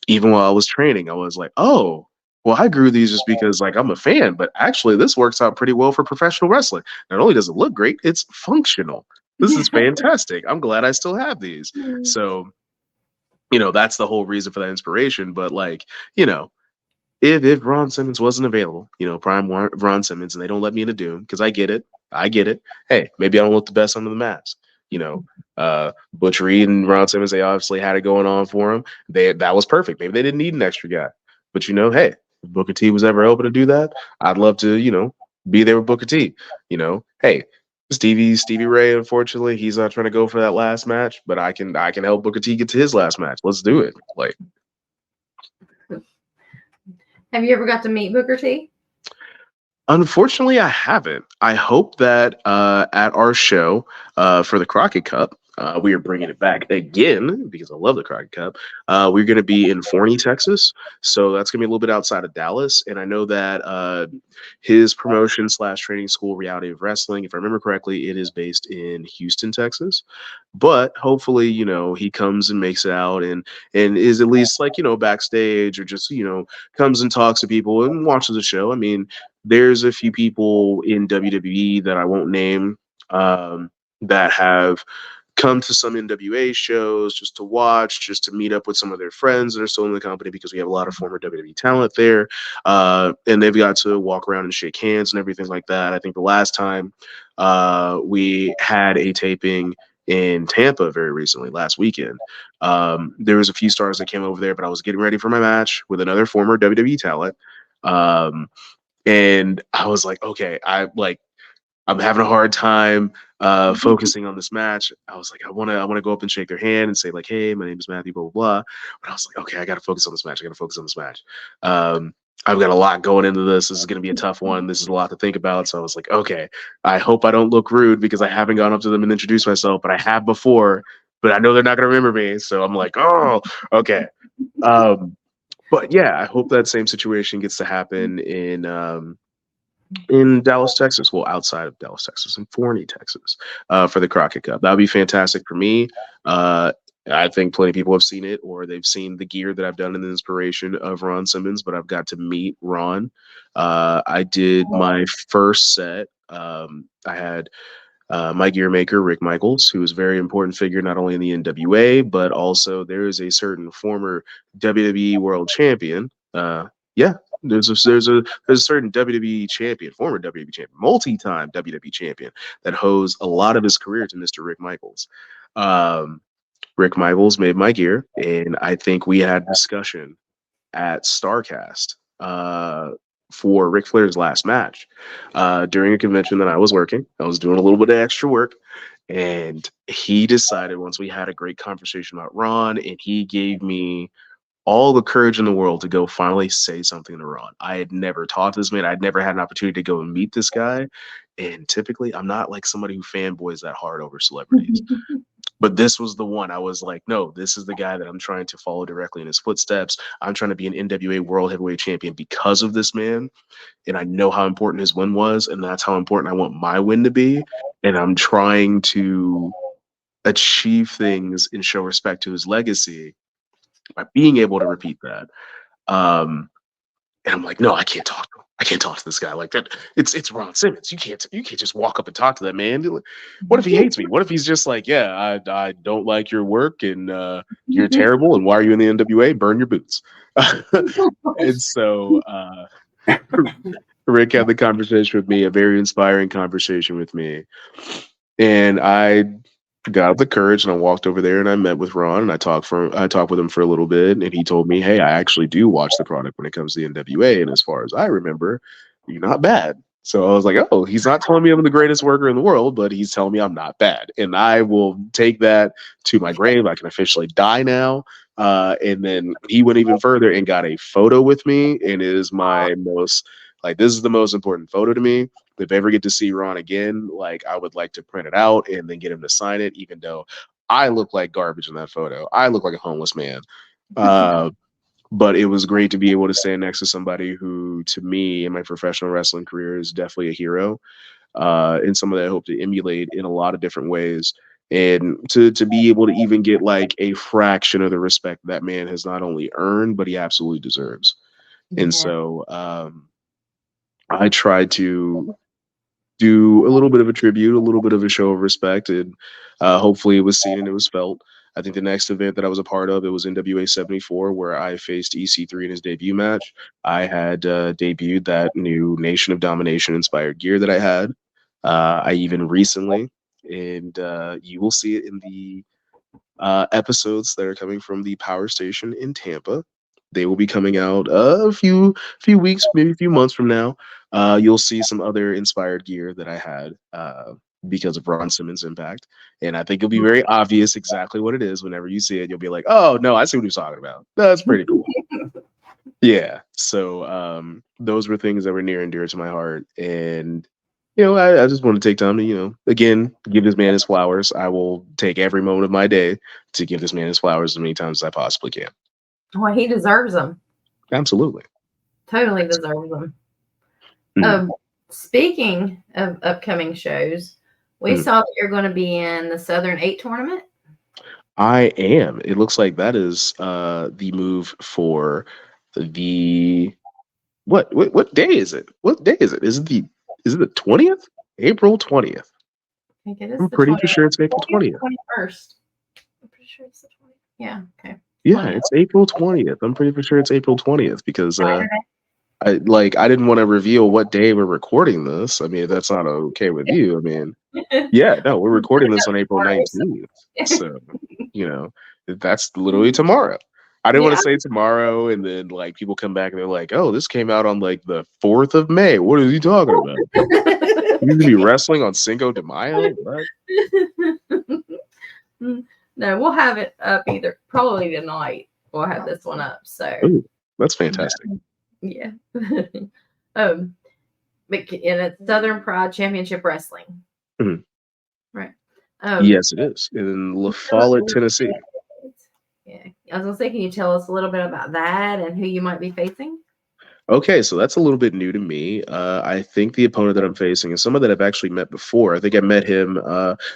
Even while I was training, I was like, oh, well, I grew these just because like I'm a fan, but actually this works out pretty well for professional wrestling. Not only does it look great, it's functional. This is fantastic. I'm glad I still have these. So, that's the whole reason for that inspiration. But like, you know, if Ron Simmons wasn't available, prime Ron Simmons, and they don't let me into Doom, because I get it. Hey, maybe I don't look the best under the mask. You know, Butch Reed and Ron Simmons, they obviously had it going on for them. That was perfect. Maybe they didn't need an extra guy, but hey, if Booker T was ever open to do that, I'd love to, be there with Booker T. Hey, Stevie Ray, unfortunately, he's not trying to go for that last match, but I can help Booker T get to his last match. Let's do it. Like, Have you ever got to meet Booker T? unfortunately, I haven't. I hope that at our show for the Crockett Cup, we are bringing it back again because I love the Crockett Cup. We're going to be in Forney, Texas, so that's going to be a little bit outside of Dallas. And I know that his promotion slash training school, Reality of Wrestling, if I remember correctly, it is based in Houston, Texas. But hopefully, he comes and makes it out and is at least like backstage or just comes and talks to people and watches the show. I mean, there's a few people in WWE that I won't name that have come to some NWA shows just to watch, just to meet up with some of their friends that are still in the company because we have a lot of former WWE talent there. And they've got to walk around and shake hands and everything like that. I think the last time we had a taping in Tampa very recently, last weekend, there was a few stars that came over there, but I was getting ready for my match with another former WWE talent. Um, and I was like, okay, I'm having a hard time focusing on this match. I was like, I wanna go up and shake their hand and say like, hey, my name is Matthew, blah blah blah. But I was like, okay, I gotta focus on this match. I gotta focus on this match. I've got a lot going into this. This is gonna be a tough one. This is a lot to think about. So I was like, okay, I hope I don't look rude because I haven't gone up to them and introduced myself, but I have before. But I know they're not gonna remember me. So I'm like, oh, okay. Um, but yeah, I hope that same situation gets to happen in Dallas, Texas. Well, outside of Dallas, Texas, in Forney, Texas, for the Crockett Cup. That would be fantastic for me. Uh, I think plenty of people have seen it or they've seen the gear that I've done in the inspiration of Ron Simmons, but I've got to meet Ron. I did my first set. I had my gear maker, Rick Michaels, who is a very important figure not only in the NWA, but also there is a certain former WWE World Champion. Yeah, there's a certain WWE champion, former WWE champion, multi-time WWE champion that owes a lot of his career to Mr. Rick Michaels. Um, Rick Michaels made my gear, and I think we had a discussion at Starcast for Ric Flair's last match during a convention that I was working. I was doing a little bit of extra work, and he decided once we had a great conversation about Ron, and he gave me all the courage in the world to go finally say something to Ron. I had never talked to this man. I'd never had an opportunity to go and meet this guy. And typically, I'm not like somebody who fanboys that hard over celebrities. But this was the one I was like, no, this is the guy that I'm trying to follow directly in his footsteps. I'm trying to be an NWA World Heavyweight Champion because of this man. And I know how important his win was. And that's how important I want my win to be. And I'm trying to achieve things and show respect to his legacy by being able to repeat that. And I'm like, no, I can't talk to him. I can't talk to this guy like that. It's Ron Simmons. You can't just walk up and talk to that man. What if he hates me? What if he's just like, yeah, I don't like your work and you're terrible and why are you in the NWA? Burn your boots. And so Rick had the conversation with me, a very inspiring conversation with me. And I got the courage and I walked over there and I met with Ron and I talked with him for a little bit and he told me, hey, I actually do watch the product when it comes to the NWA. And as far as I remember, you're not bad. So I was like, oh, he's not telling me I'm the greatest worker in the world, but he's telling me I'm not bad. And I will take that to my grave. I can officially die now. And then he went even further and got a photo with me. And it is my most, like, this is the most important photo to me. If I ever get to see Ron again, like I would like to print it out and then get him to sign it, even though I look like garbage in that photo. I look like a homeless man. but it was great to be able to stand next to somebody who, to me, in my professional wrestling career, is definitely a hero, and someone that I hope to emulate in a lot of different ways. And to be able to even get like a fraction of the respect that man has not only earned, but he absolutely deserves. And Yeah. so I try to do a little bit of a tribute, a little bit of a show of respect, and hopefully it was seen and it was felt. I think the next event that I was a part of, it was NWA 74, where I faced EC3 in his debut match. I had debuted that new Nation of Domination inspired gear that I had. I even recently, and you will see it in the episodes that are coming from the Power Station in Tampa. They will be coming out a few weeks, maybe a few months from now. You'll see some other inspired gear that I had because of Ron Simmons' impact, and I think it'll be very obvious exactly what it is. Whenever you see it, you'll be like, "Oh no, I see what he's talking about. That's pretty cool." Yeah. So those were things that were near and dear to my heart. And, I just want to take time to, again, give this man his flowers. I will take every moment of my day to give this man his flowers as many times as I possibly can. Well, he deserves them. Absolutely. Totally deserves them. Mhm. Um, Speaking of upcoming shows, we Mhm. saw that you're going to be in the Southern Eight tournament. I am. It looks like that is the move for the what day is it? What day is it? Is it the 20th? April 20th. I think it is I'm the pretty 20th. sure it's April Maybe it's 20th. the 21st. I'm pretty sure it's the 20th. Yeah. Okay. Yeah, 20th. it's April 20th. I'm pretty sure it's April 20th because Saturday. I didn't want to reveal what day we're recording this. I mean, if that's not okay with you. I mean, yeah, no, we're We'll put recording it this up on April tomorrow. 19th. So, you know, that's literally tomorrow. I didn't want Yeah. to say tomorrow and then like people come back and they're like, "Oh, this came out on like the 4th of May. What are you talking about? You gonna be wrestling on Cinco de Mayo? What?" No, we'll have it up either probably tonight. We'll have this one up. So, Ooh, that's but, fantastic. yeah. um, but and it's Southern Pride Championship Wrestling, Mhm. right? Um, Yes, it is in La can you tell us a Follette, little Tennessee. bit? Yeah, I was gonna say, can you tell us a little bit about that and who you might be facing? Okay, so that's a little bit new to me. I think the opponent that I'm facing is someone that I've actually met before. I think I met him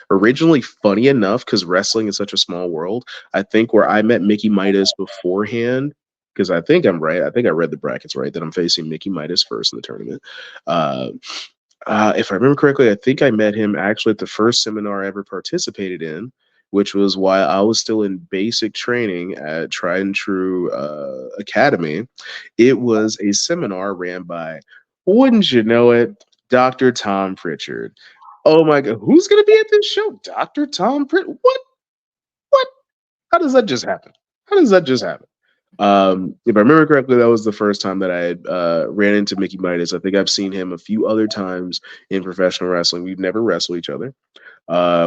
originally, funny enough, because wrestling is such a small world. I think where I met Mickey Midas beforehand, because I think I'm right. I think I read the brackets right that I'm facing Mickey Midas first in the tournament. Uh, if I remember correctly, I think I met him actually at the first seminar I ever participated in, which was while I was still in basic training at Tried and True Academy. It was a seminar ran by, wouldn't you know it, Dr. Tom Pritchard. Oh my God, who's going to be at this show? Dr. Tom Pritchard? What? What? How does that just happen? How does that just happen? If I remember correctly, that was the first time that I had ran into Mickey Midas. I think I've seen him a few other times in professional wrestling. We've never wrestled each other.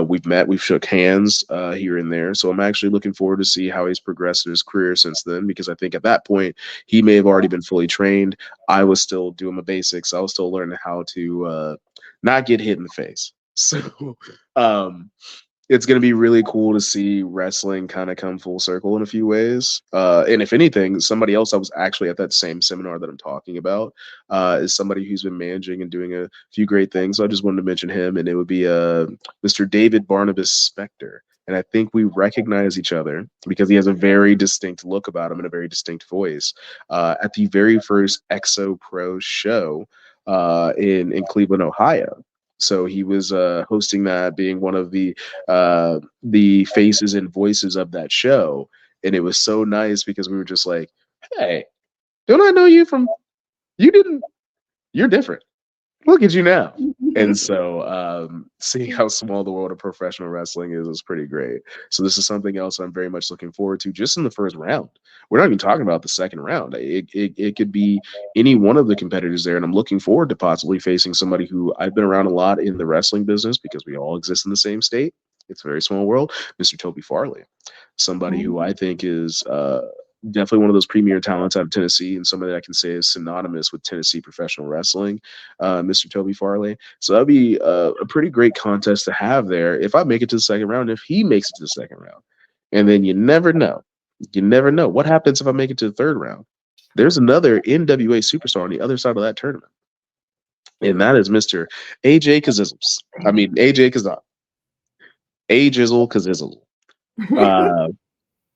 We've met, we've shook hands here and there. So I'm actually looking forward to see how he's progressed in his career since then, because I think at that point he may have already been fully trained. I was still doing my basics. I was still learning how to not get hit in the face. So um, it's going to be really cool to see wrestling kind of come full circle in a few ways. And if anything, somebody else that was actually at that same seminar that I'm talking about is somebody who's been managing and doing a few great things. So I just wanted to mention him, and it would be Mr. David Barnabas Spector. And I think we recognize each other because he has a very distinct look about him and a very distinct voice. At the very first EXO Pro show in Cleveland, Ohio. So he was hosting that, being one of the faces and voices of that show, and it was so nice because we were just like, "Hey, don't I know you from? You didn't. You're different. Look at you now." And so, seeing how small the world of professional wrestling is pretty great. So this is something else I'm very much looking forward to. Just in the first round, we're not even talking about the second round. It could be any one of the competitors there, and I'm looking forward to possibly facing somebody who I've been around a lot in the wrestling business because we all exist in the same state. It's a very small world. Mr. Toby Farley, somebody who I think is definitely one of those premier talents out of Tennessee, and somebody that I can say is synonymous with Tennessee professional wrestling, Mr. Toby Farley. So that'd be a pretty great contest to have there if I make it to the second round, if he makes it to the second round. And then you never know. You never know. What happens if I make it to the third round? There's another NWA superstar on the other side of that tournament, and that is Mr. AJ Kazizzles. I mean, AJ Kazan. A Jizzle Kazizzle. Uh,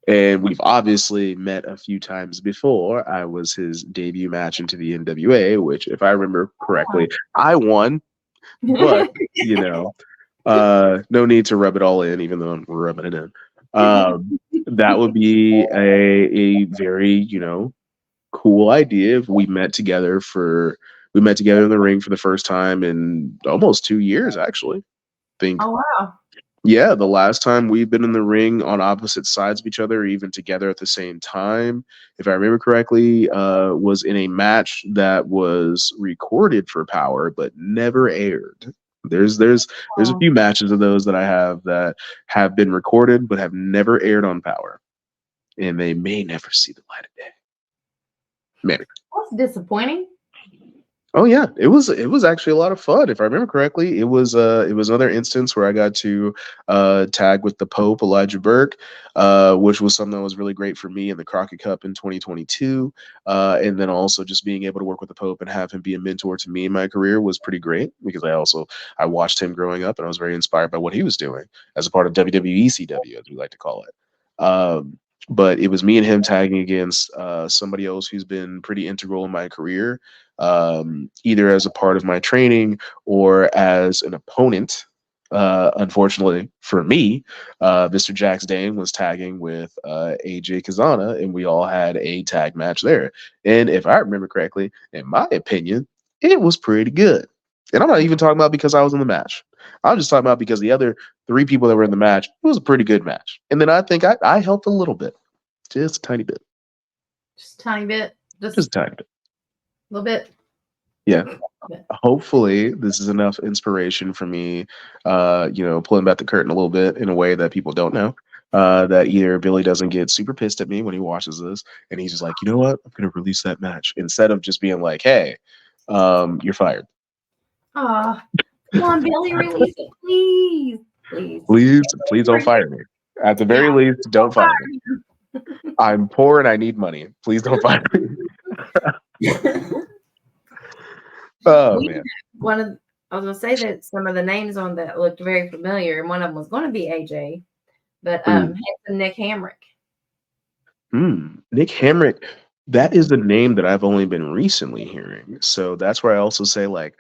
and we've obviously met a few times before. I was his debut match into the NWA, which, if I remember correctly, I won. But, you know, no need to rub it all in, even though I'm rubbing it in. That would be a very, cool idea if we met together in the ring for the first time in almost 2 years, actually. I think, Oh wow. yeah, the last time we've been in the ring on opposite sides of each other, or even together at the same time, if I remember correctly, was in a match that was recorded for Power but never aired. There's a Oh, few matches of those that I have that have been recorded but have never aired on Power, and they may never see the light of day. Maybe. that's disappointing. Oh yeah, it was actually a lot of fun. If I remember correctly, it was another instance where I got to tag with the Pope Elijah Burke, which was something that was really great for me in the Crockett Cup in 2022. And then also just being able to work with the Pope and have him be a mentor to me in my career was pretty great because I watched him growing up and I was very inspired by what he was doing as a part of WWE CW, as we like to call it. But it was me and him tagging against somebody else who's been pretty integral in my career, either as a part of my training or as an opponent. Unfortunately for me, Mr. Jax Dane was tagging with AJ Kazana, and we all had a tag match there. And if I remember correctly, in my opinion, it was pretty good. And I'm not even talking about because I was in the match. I'm just talking about because the other three people that were in the match, it was a pretty good match. And then I think I helped a little bit, just a tiny bit, Just a tiny bit. just Just a tiny bit. a little bit. Yeah. Hopefully this is enough inspiration for me, pulling back the curtain a little bit in a way that people don't know. That either Billy doesn't get super pissed at me when he watches this and he's just like, you know what, I'm gonna release that match instead of just being like, hey, you're fired. Aw. Come on, Billy, release it, please. Please. Please don't fire me. At the Yeah. very least, don't fire me. I'm poor and I need money. Please don't fire me. Oh We man. one of I was gonna say that some of the names on that looked very familiar, and one of them was gonna be AJ, but Mm. handsome Nick Hamrick. Nick Hamrick, that is the name that I've only been recently hearing. So that's where I also say, like,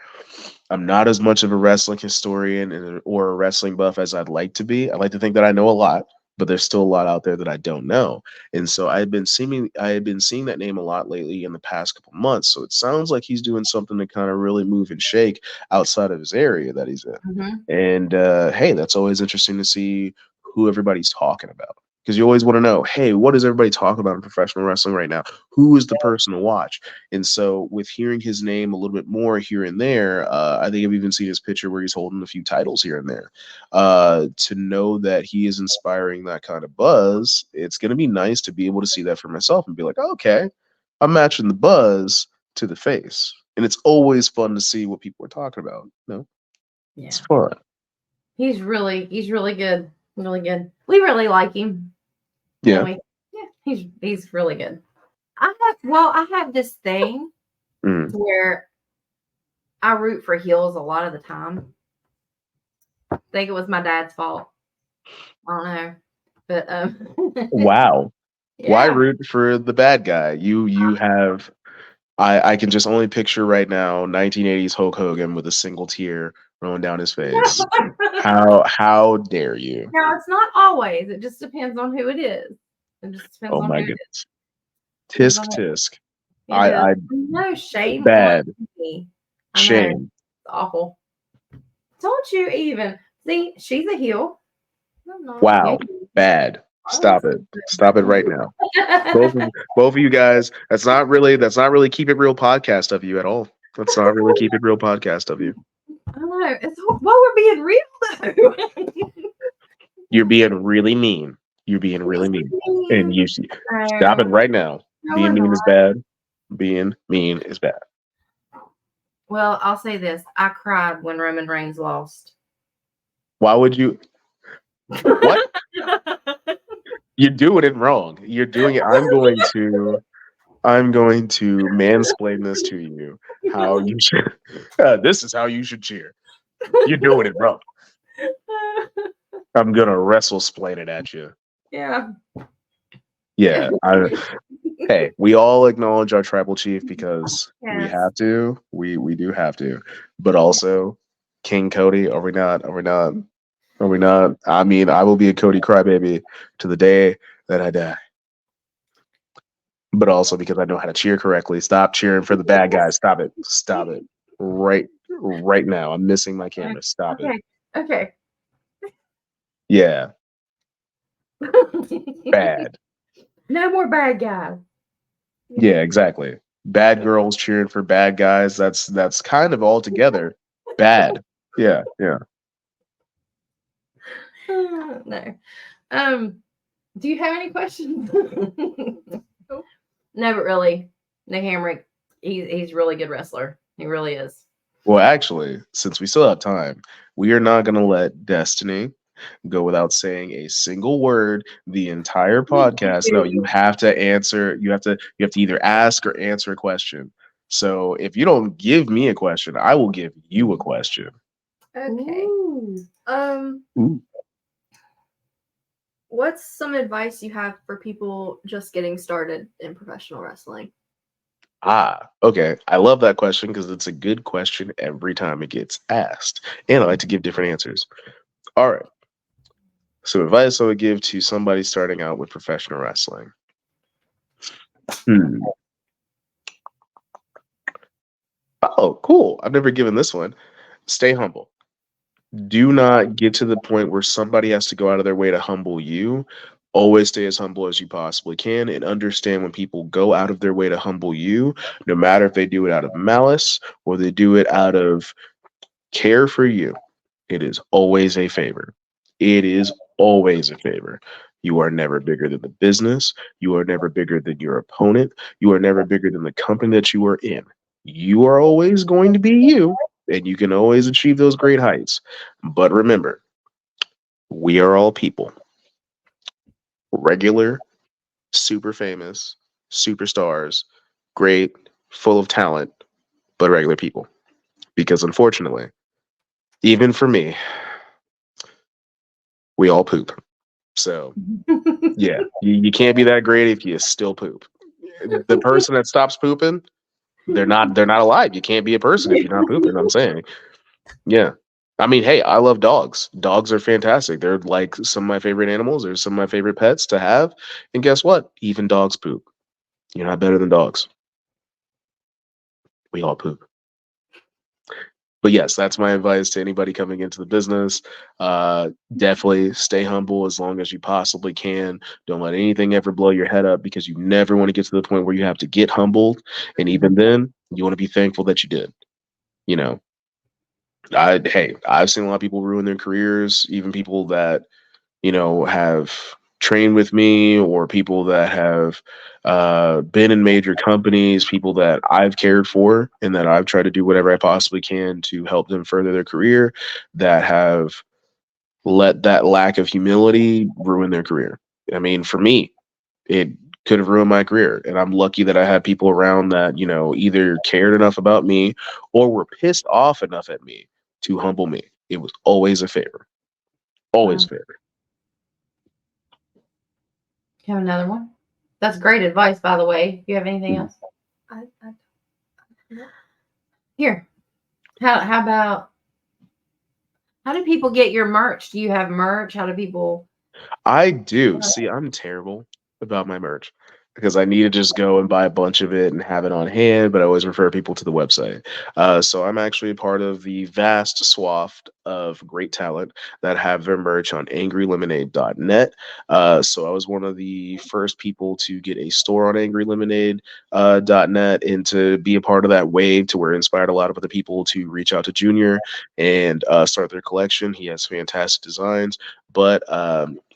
I'm not as much of a wrestling historian or a wrestling buff as I'd like to be. I like to think that I know a lot, but there's still a lot out there that I don't know. And so I had been seeing that name a lot lately in the past couple months. So it sounds like he's doing something to kind of really move and shake outside of his area that he's in. Mhm. And hey, that's always interesting to see who everybody's talking about. Because you always want to know, hey, what is everybody talking about in professional wrestling right now? Who is the person to watch? And so, with hearing his name a little bit more here and there, I think I've even seen his picture where he's holding a few titles here and there. To know that he is inspiring that kind of buzz, it's going to be nice to be able to see that for myself and be like, okay, I'm matching the buzz to the face. And it's always fun to see what people are talking about. It's Yeah. fun. He's really good. Really good. We really like him. Yeah. We? Yeah, he's really good. I have this thing Mm. where I root for heels a lot of the time. I think it was my dad's fault. I don't know. But Wow. Why yeah. root for the bad guy? You have I can just only picture right now 1980s Hulk Hogan with a single tear rolling down his face. How dare you? No, it's not always. It just depends on who it is. It just depends Oh on my who it goodness. depends Tisk on tisk. who it is. I No shame on bad me. I know. It's shame. awful. Don't you even see she's a heel. I'm not. Yeah. Wow. Bad. Stop it. Stop it right now. Both of you guys, that's not really keep it real podcast of you at all. That's not really keep it real podcast of you. I know. It's we're being real though. You're being really mean. You're being really mean. And you stop it No, right now. no, we're Being mean not. is bad. Being mean is bad. Well, I'll say this. I cried when Roman Reigns lost. Why would you? What? You're doing it wrong. You're doing it. I'm going to mansplain this to you. How you should. This is how you should cheer. You're doing it wrong. I'm gonna wrestle splain it at you. Yeah. Yeah. Hey, we all acknowledge our tribal chief because we Yes. have to. We do have to. But also, King Cody. Are we not? Are we not? Are we not? I mean, I will be a Cody crybaby to the day that I die. But also because I know how to cheer correctly. Stop cheering for the bad guys. Stop it. Stop it. Right now. I'm missing my camera. Stop it. Okay. Okay. Yeah. Bad. No more bad guys. Yeah, exactly. Bad girls cheering for bad guys. That's kind of all together bad. Yeah, yeah. No. Do you have any questions? Nope. No, but really, Nick Hamrick, he's a really good wrestler. He really is. Well, actually, since we still have time, we are not going to let Destiny go without saying a single word the entire podcast. No, you have to answer. You have to either ask or answer a question. So if you don't give me a question, I will give you a question. Okay. Ooh. Ooh. What's some advice you have for people just getting started in professional wrestling? Okay. I love that question because it's a good question every time it gets asked. And I like to give different answers. All right. So advice I would give to somebody starting out with professional wrestling. Hmm. Oh, cool. I've never given this one. Stay humble. Do not get to the point where somebody has to go out of their way to humble you. Always stay as humble as you possibly can and understand when people go out of their way to humble you, no matter if they do it out of malice or they do it out of care for you, it is always a favor. It is always a favor. You are never bigger than the business. You are never bigger than your opponent. You are never bigger than the company that you are in. You are always going to be you, and you can always achieve those great heights. But remember, we are all people. Regular, super famous, superstars, great, full of talent, but regular people. Because unfortunately, even for me, we all poop. So yeah, you can't be that great if you still poop. The person that stops pooping, they're not alive. You can't be a person if you're not pooping. I'm saying, yeah. I mean, hey, I love dogs. Dogs are fantastic. They're like some of my favorite animals. They're some of my favorite pets to have. And guess what? Even dogs poop. You're not better than dogs. We all poop. But yes, that's my advice to anybody coming into the business. Definitely stay humble as long as you possibly can. Don't let anything ever blow your head up because you never want to get to the point where you have to get humbled. And even then, you want to be thankful that you did. You know, I've seen a lot of people ruin their careers, even people that have trained with me or people that have been in major companies, people that I've cared for and that I've tried to do whatever I possibly can to help them further their career that have let that lack of humility ruin their career. I mean, for me, it could have ruined my career. And I'm lucky that I had people around that, either cared enough about me or were pissed off enough at me to humble me. It was always a favor. Always a Wow. favor. You have another one? That's great advice, by the way. You have anything Mhm. else? I Here. How about how do people get your merch? Do you have merch? How do people I do. See, I'm terrible about my merch because I need to just go and buy a bunch of it and have it on hand, but I always refer people to the website. So I'm actually a part of the vast swath of great talent that have their merch on angrylemonade.net. So I was one of the first people to get a store on angrylemonade.net and to be a part of that wave to where it inspired a lot of other people to reach out to Junior and start their collection. He has fantastic designs, but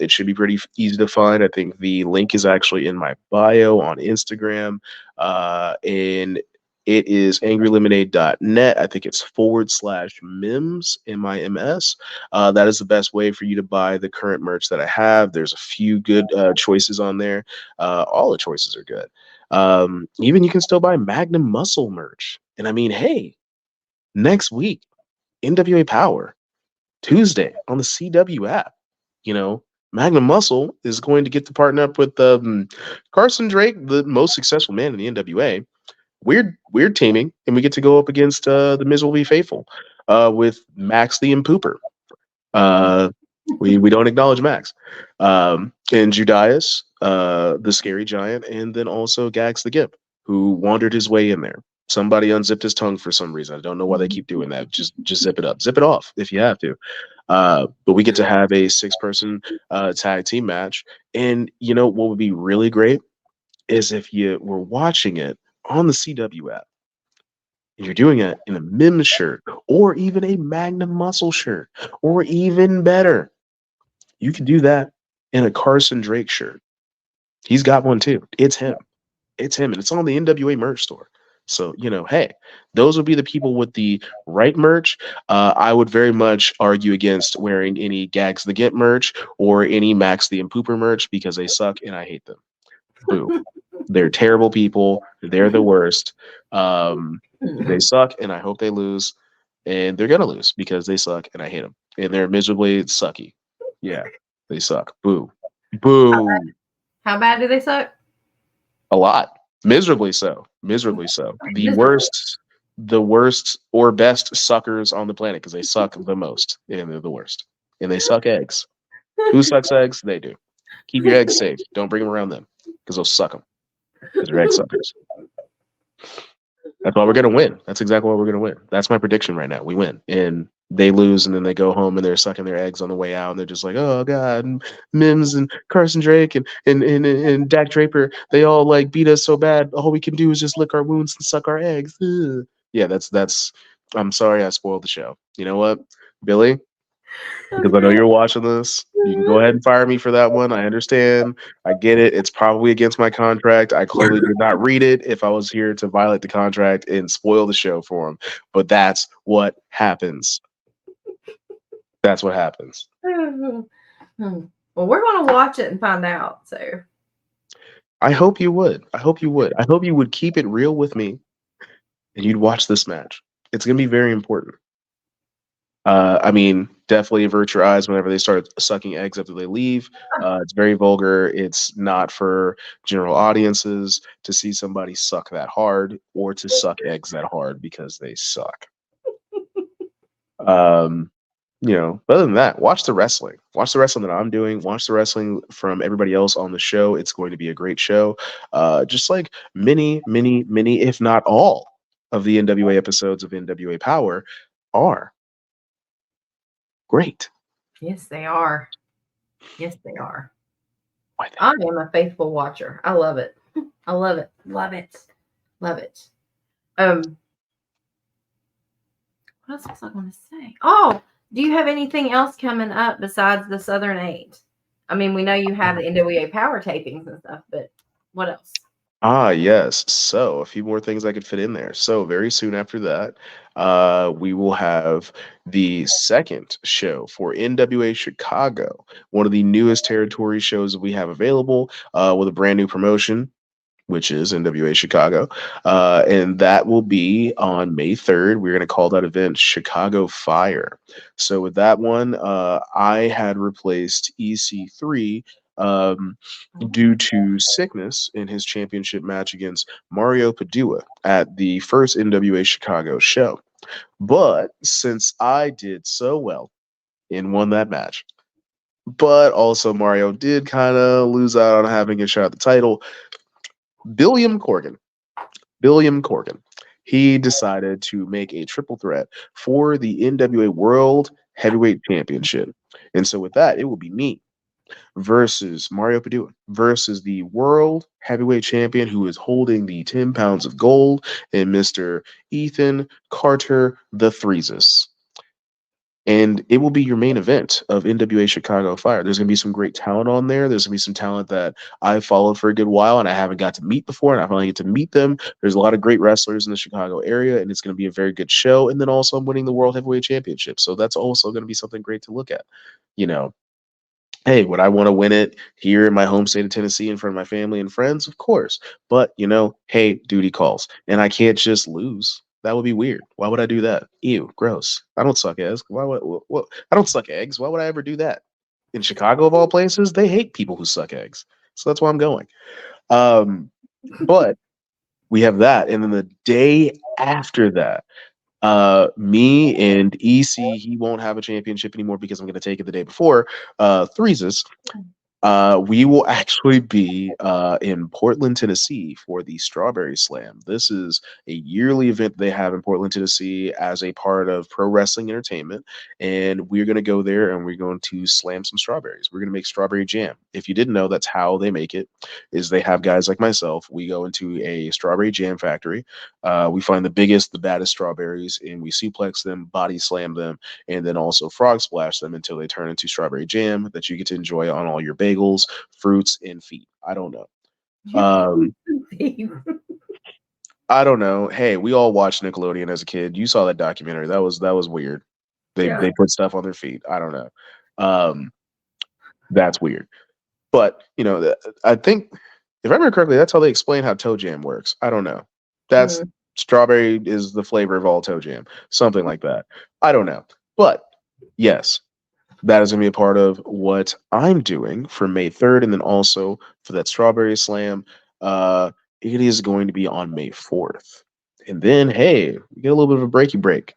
it should be pretty easy to find. I think the link is actually in my bio on Instagram. And It is angrylemonade.net. I think it's /Mims, MIMS. That is the best way for you to buy the current merch that I have. There's a few good choices on there. All the choices are good. Even you can still buy Magnum Muscle merch. And I mean, hey, next week, NWA Power, Tuesday on the CW app. You know, Magnum Muscle is going to get to partner up with Carson Drake, the most successful man in the NWA. Weird teaming, and we get to go up against the Miz Will Be Faithful with Max the Impooper. We don't acknowledge Max. And Judias, the scary giant, and then also Gags the Gimp, who wandered his way in there. Somebody unzipped his tongue for some reason. I don't know why they keep doing that. Just zip it up. Zip it off if you have to. But we get to have a 6-person tag team match. And you know what would be really great is if you were watching it on the CW app and you're doing it in a Mims shirt or even a Magnum Muscle shirt, or even better, you can do that in a Carson Drake shirt. He's got one too. It's him. It's him. And it's on the NWA merch store. So, you know, hey, those would be the people with the right merch. I would very much argue against wearing any Gags the Gimp merch or any Max the Impooper merch because they suck and I hate them. Boo. They're terrible people. They're the worst. They suck and I hope they lose. And they're going to lose because they suck and I hate them. And they're miserably sucky. Yeah, they suck. Boo. Boo. How bad do they suck? A lot. Miserably so. Miserably so. Miserable. The worst or best suckers on the planet because they suck the most and they're the worst. And they suck eggs. Who sucks eggs? They do. Keep your eggs safe. Don't bring them around them because they'll suck them because they're egg suckers. That's why we're going to win. That's exactly why we're going to win. That's my prediction right now. We win. And they lose, and then they go home, and they're sucking their eggs on the way out, and they're just like, oh, God, and Mims and Carson Drake and Dak Draper, they all, like, beat us so bad, all we can do is just lick our wounds and suck our eggs. Ugh. Yeah, that's I'm sorry I spoiled the show. You know what, Billy? Because I know you're watching this. You can go ahead and fire me for that one. I understand. I get it. It's probably against my contract. I clearly did not read it if I was here to violate the contract and spoil the show for him. But that's what happens. That's what happens. Well, we're going to watch it and find out. So I hope you would. I hope you would. I hope you would keep it real with me and you'd watch this match. It's going to be very important. I mean, definitely avert your eyes whenever they start sucking eggs after they leave. It's very vulgar. It's not for general audiences to see somebody suck that hard or to suck eggs that hard because they suck. You know, other than that, watch the wrestling. Watch the wrestling that I'm doing. Watch the wrestling from everybody else on the show. It's going to be a great show. Just like many, if not all, of the NWA episodes of NWA Power are. Great. yes, they are. Yes, they are. Why I am a faithful watcher. I love it. I love it. Love it. Love it. What else was I going to say? Oh, do you have anything else coming up besides the Southern 8? I mean, we know you have the NWA Power tapings and stuff, but what else? Yes. So a few more things I could fit in there. So very soon after that, we will have the second show for NWA Chicago, one of the newest territory shows that we have available, with a brand new promotion, which is NWA Chicago. And that will be on May 3rd. We're going to call that event Chicago Fire. So with that one, I had replaced EC3 due to sickness in his championship match against Mario Padua at the first NWA Chicago show. But since I did so well and won that match, but also Mario did kind of lose out on having a shot at the title, Billiam Corgan, he decided to make a triple threat for the NWA World Heavyweight Championship. And so with that, it will be me versus Mario Padua versus the World Heavyweight Champion who is holding the 10 pounds of gold, and Mr. Ethan Carter the Threesus. and it will be your main event of NWA Chicago Fire. There's going to be some great talent on there. There's going to be some talent that I've followed for a good while and I haven't got to meet before, and I finally get to meet them. There's a lot of great wrestlers in the Chicago area, and it's going to be a very good show. And then also, I'm winning the World Heavyweight Championship, so that's also going to be something great to look at. You know, hey, would I want to win it here in my home state of Tennessee in front of my family and friends? Of course. But, hey, duty calls. And I can't just lose. That would be weird. Why would I do that? Ew, gross. I don't suck eggs. Why would what? I don't suck eggs. Why would I ever do that? In Chicago of all places, they hate people who suck eggs. So that's why I'm going. But we have that. And then the day after that, me and EC, he won't have a championship anymore because I'm going to take it the day before. Threeses, we will actually be in Portland, Tennessee for the Strawberry Slam. This is a yearly event they have in Portland, Tennessee as a part of Pro Wrestling Entertainment. And we're going to go there and we're going to slam some strawberries. We're going to make strawberry jam. If you didn't know, that's how they make it, is they have guys like myself. We go into a strawberry jam factory. We find the biggest, the baddest strawberries, and we suplex them, body slam them, and then also frog splash them until they turn into strawberry jam that you get to enjoy on all your bagels, fruits, and feet. I don't know. I don't know. Hey, we all watched Nickelodeon as a kid. You saw that documentary. That was weird. They Yeah. they put stuff on their feet. I don't know. That's weird. But I think if I remember correctly, that's how they explain how toe jam works. I don't know. That's strawberry is the flavor of all toe jam, something like that. I don't know. But yes, that is going to be a part of what I'm doing for May 3rd. And then also for that Strawberry Slam, uh, it is going to be on May 4th. And then, hey, we get a little bit of a breaky break,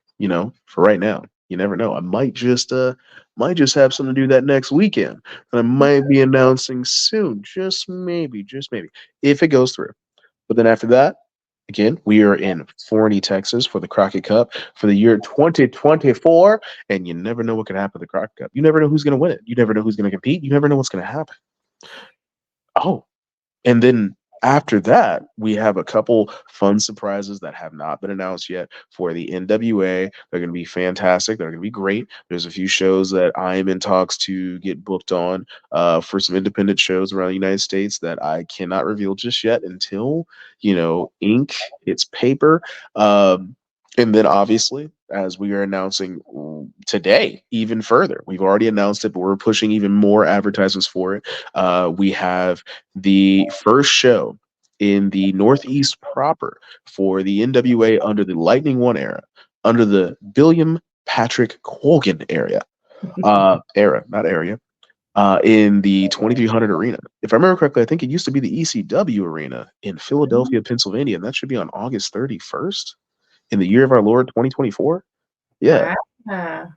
for right now. You never know. I might just have something to do that next weekend. And I might be announcing soon. Just maybe, if it goes through. But then after that, again, we are in Forney, Texas for the Crockett Cup for the year 2024. And you never know what could happen with the Crockett Cup. You never know who's going to win it. You never know who's going to compete. You never know what's going to happen. Oh, and then after that, we have a couple fun surprises that have not been announced yet for the NWA. They're going to be fantastic. They're going to be great. There's a few shows that I am in talks to get booked on for some independent shows around the United States that I cannot reveal just yet until, ink hits paper. And then obviously, as we are announcing today, even further, we've already announced it, but we're pushing even more advertisements for it. We have the first show in the Northeast proper for the NWA under the Lightning One era, under the William Patrick Colgan not area, in the 2300 arena. If I remember correctly, I think it used to be the ECW arena in Philadelphia, Pennsylvania, and that should be on August 31st in the year of our Lord 2024. Yeah. Wow.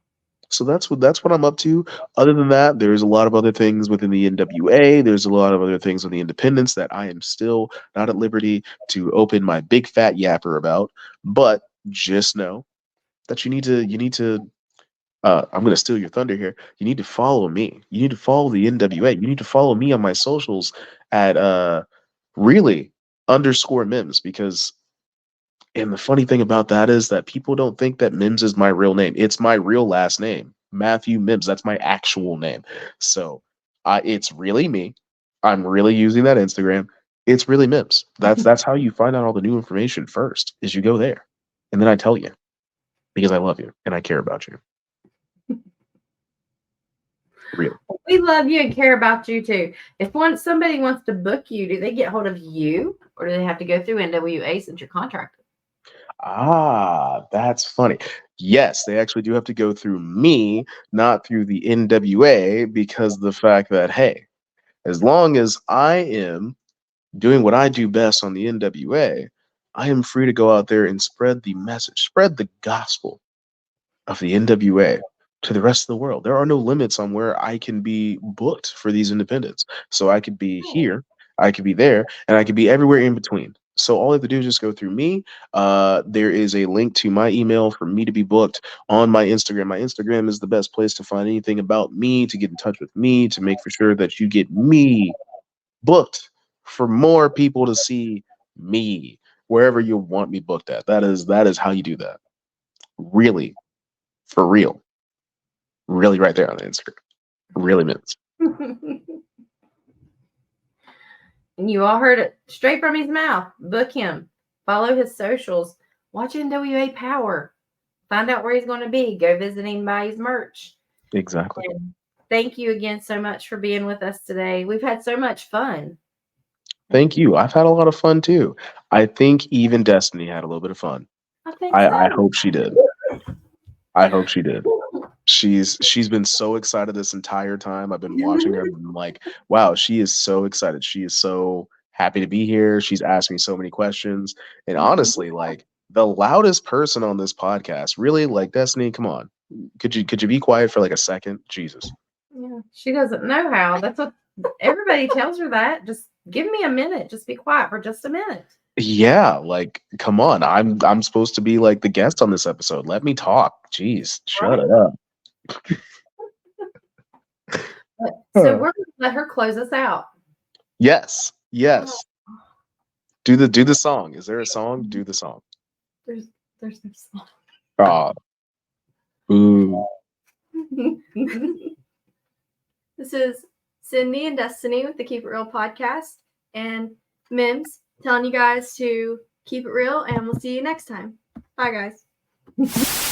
So that's what I'm up to. Other than that, there's a lot of other things within the NWA. There's a lot of other things on the independents that I am still not at liberty to open my big fat yapper about. But just know that you need to I'm gonna steal your thunder here. You need to follow me. You need to follow the NWA. You need to follow me on my socials at really underscore Mims, because and the funny thing about that is that people don't think that Mims is my real name. It's my real last name, Matthew Mims. That's my actual name. So it's really me. I'm really using that Instagram. It's really Mims. That's how you find out all the new information first, is you go there. And then I tell you because I love you and I care about you. Really. We love you and care about you too. If somebody wants to book you, do they get hold of you or do they have to go through NWA since you're contracted? Ah, that's funny. Yes, they actually do have to go through me, not through the NWA, because of the fact that, hey, as long as I am doing what I do best on the NWA, I am free to go out there and spread the message, spread the gospel of the NWA to the rest of the world. There are no limits on where I can be booked for these independents. So I could be here, I could be there, and I could be everywhere in between. So all I have to do is just go through me. There is a link to my email for me to be booked on my Instagram. My Instagram is the best place to find anything about me, to get in touch with me, to make for sure that you get me booked for more people to see me wherever you want me booked at. That is how you do that. Really, for real. Really right there on the insert. Really Mims. And you all heard it straight from his mouth. Book him. Follow his socials. Watch NWA Power. Find out where he's going to be. Go visit him, buy his merch. Exactly. And thank you again so much for being with us today. We've had so much fun. Thank you. I've had a lot of fun too. I think even Destiny had a little bit of fun. I think I so. hope she did. I hope she did. She's been so excited this entire time. I've been watching her and been like, wow, she is so excited. She is so happy to be here. She's asked me so many questions. And honestly, like the loudest person on this podcast, really, like Destiny, come on. Could you be quiet for like a second? Jesus. Yeah, she doesn't know how. That's what everybody tells her that. Just give me a minute. Just be quiet for just a minute. Yeah, like come on. I'm supposed to be like the guest on this episode. Let me talk. Jeez, shut Right. up. So we're going to let her close us out. Yes. Yes. Do the song. Is there a song? Do the song. There's no song. Ah. Ooh. This is Cindy and Destiny with the Keep It Real podcast, and Mims telling you guys to keep it real, and we'll see you next time. Bye, guys.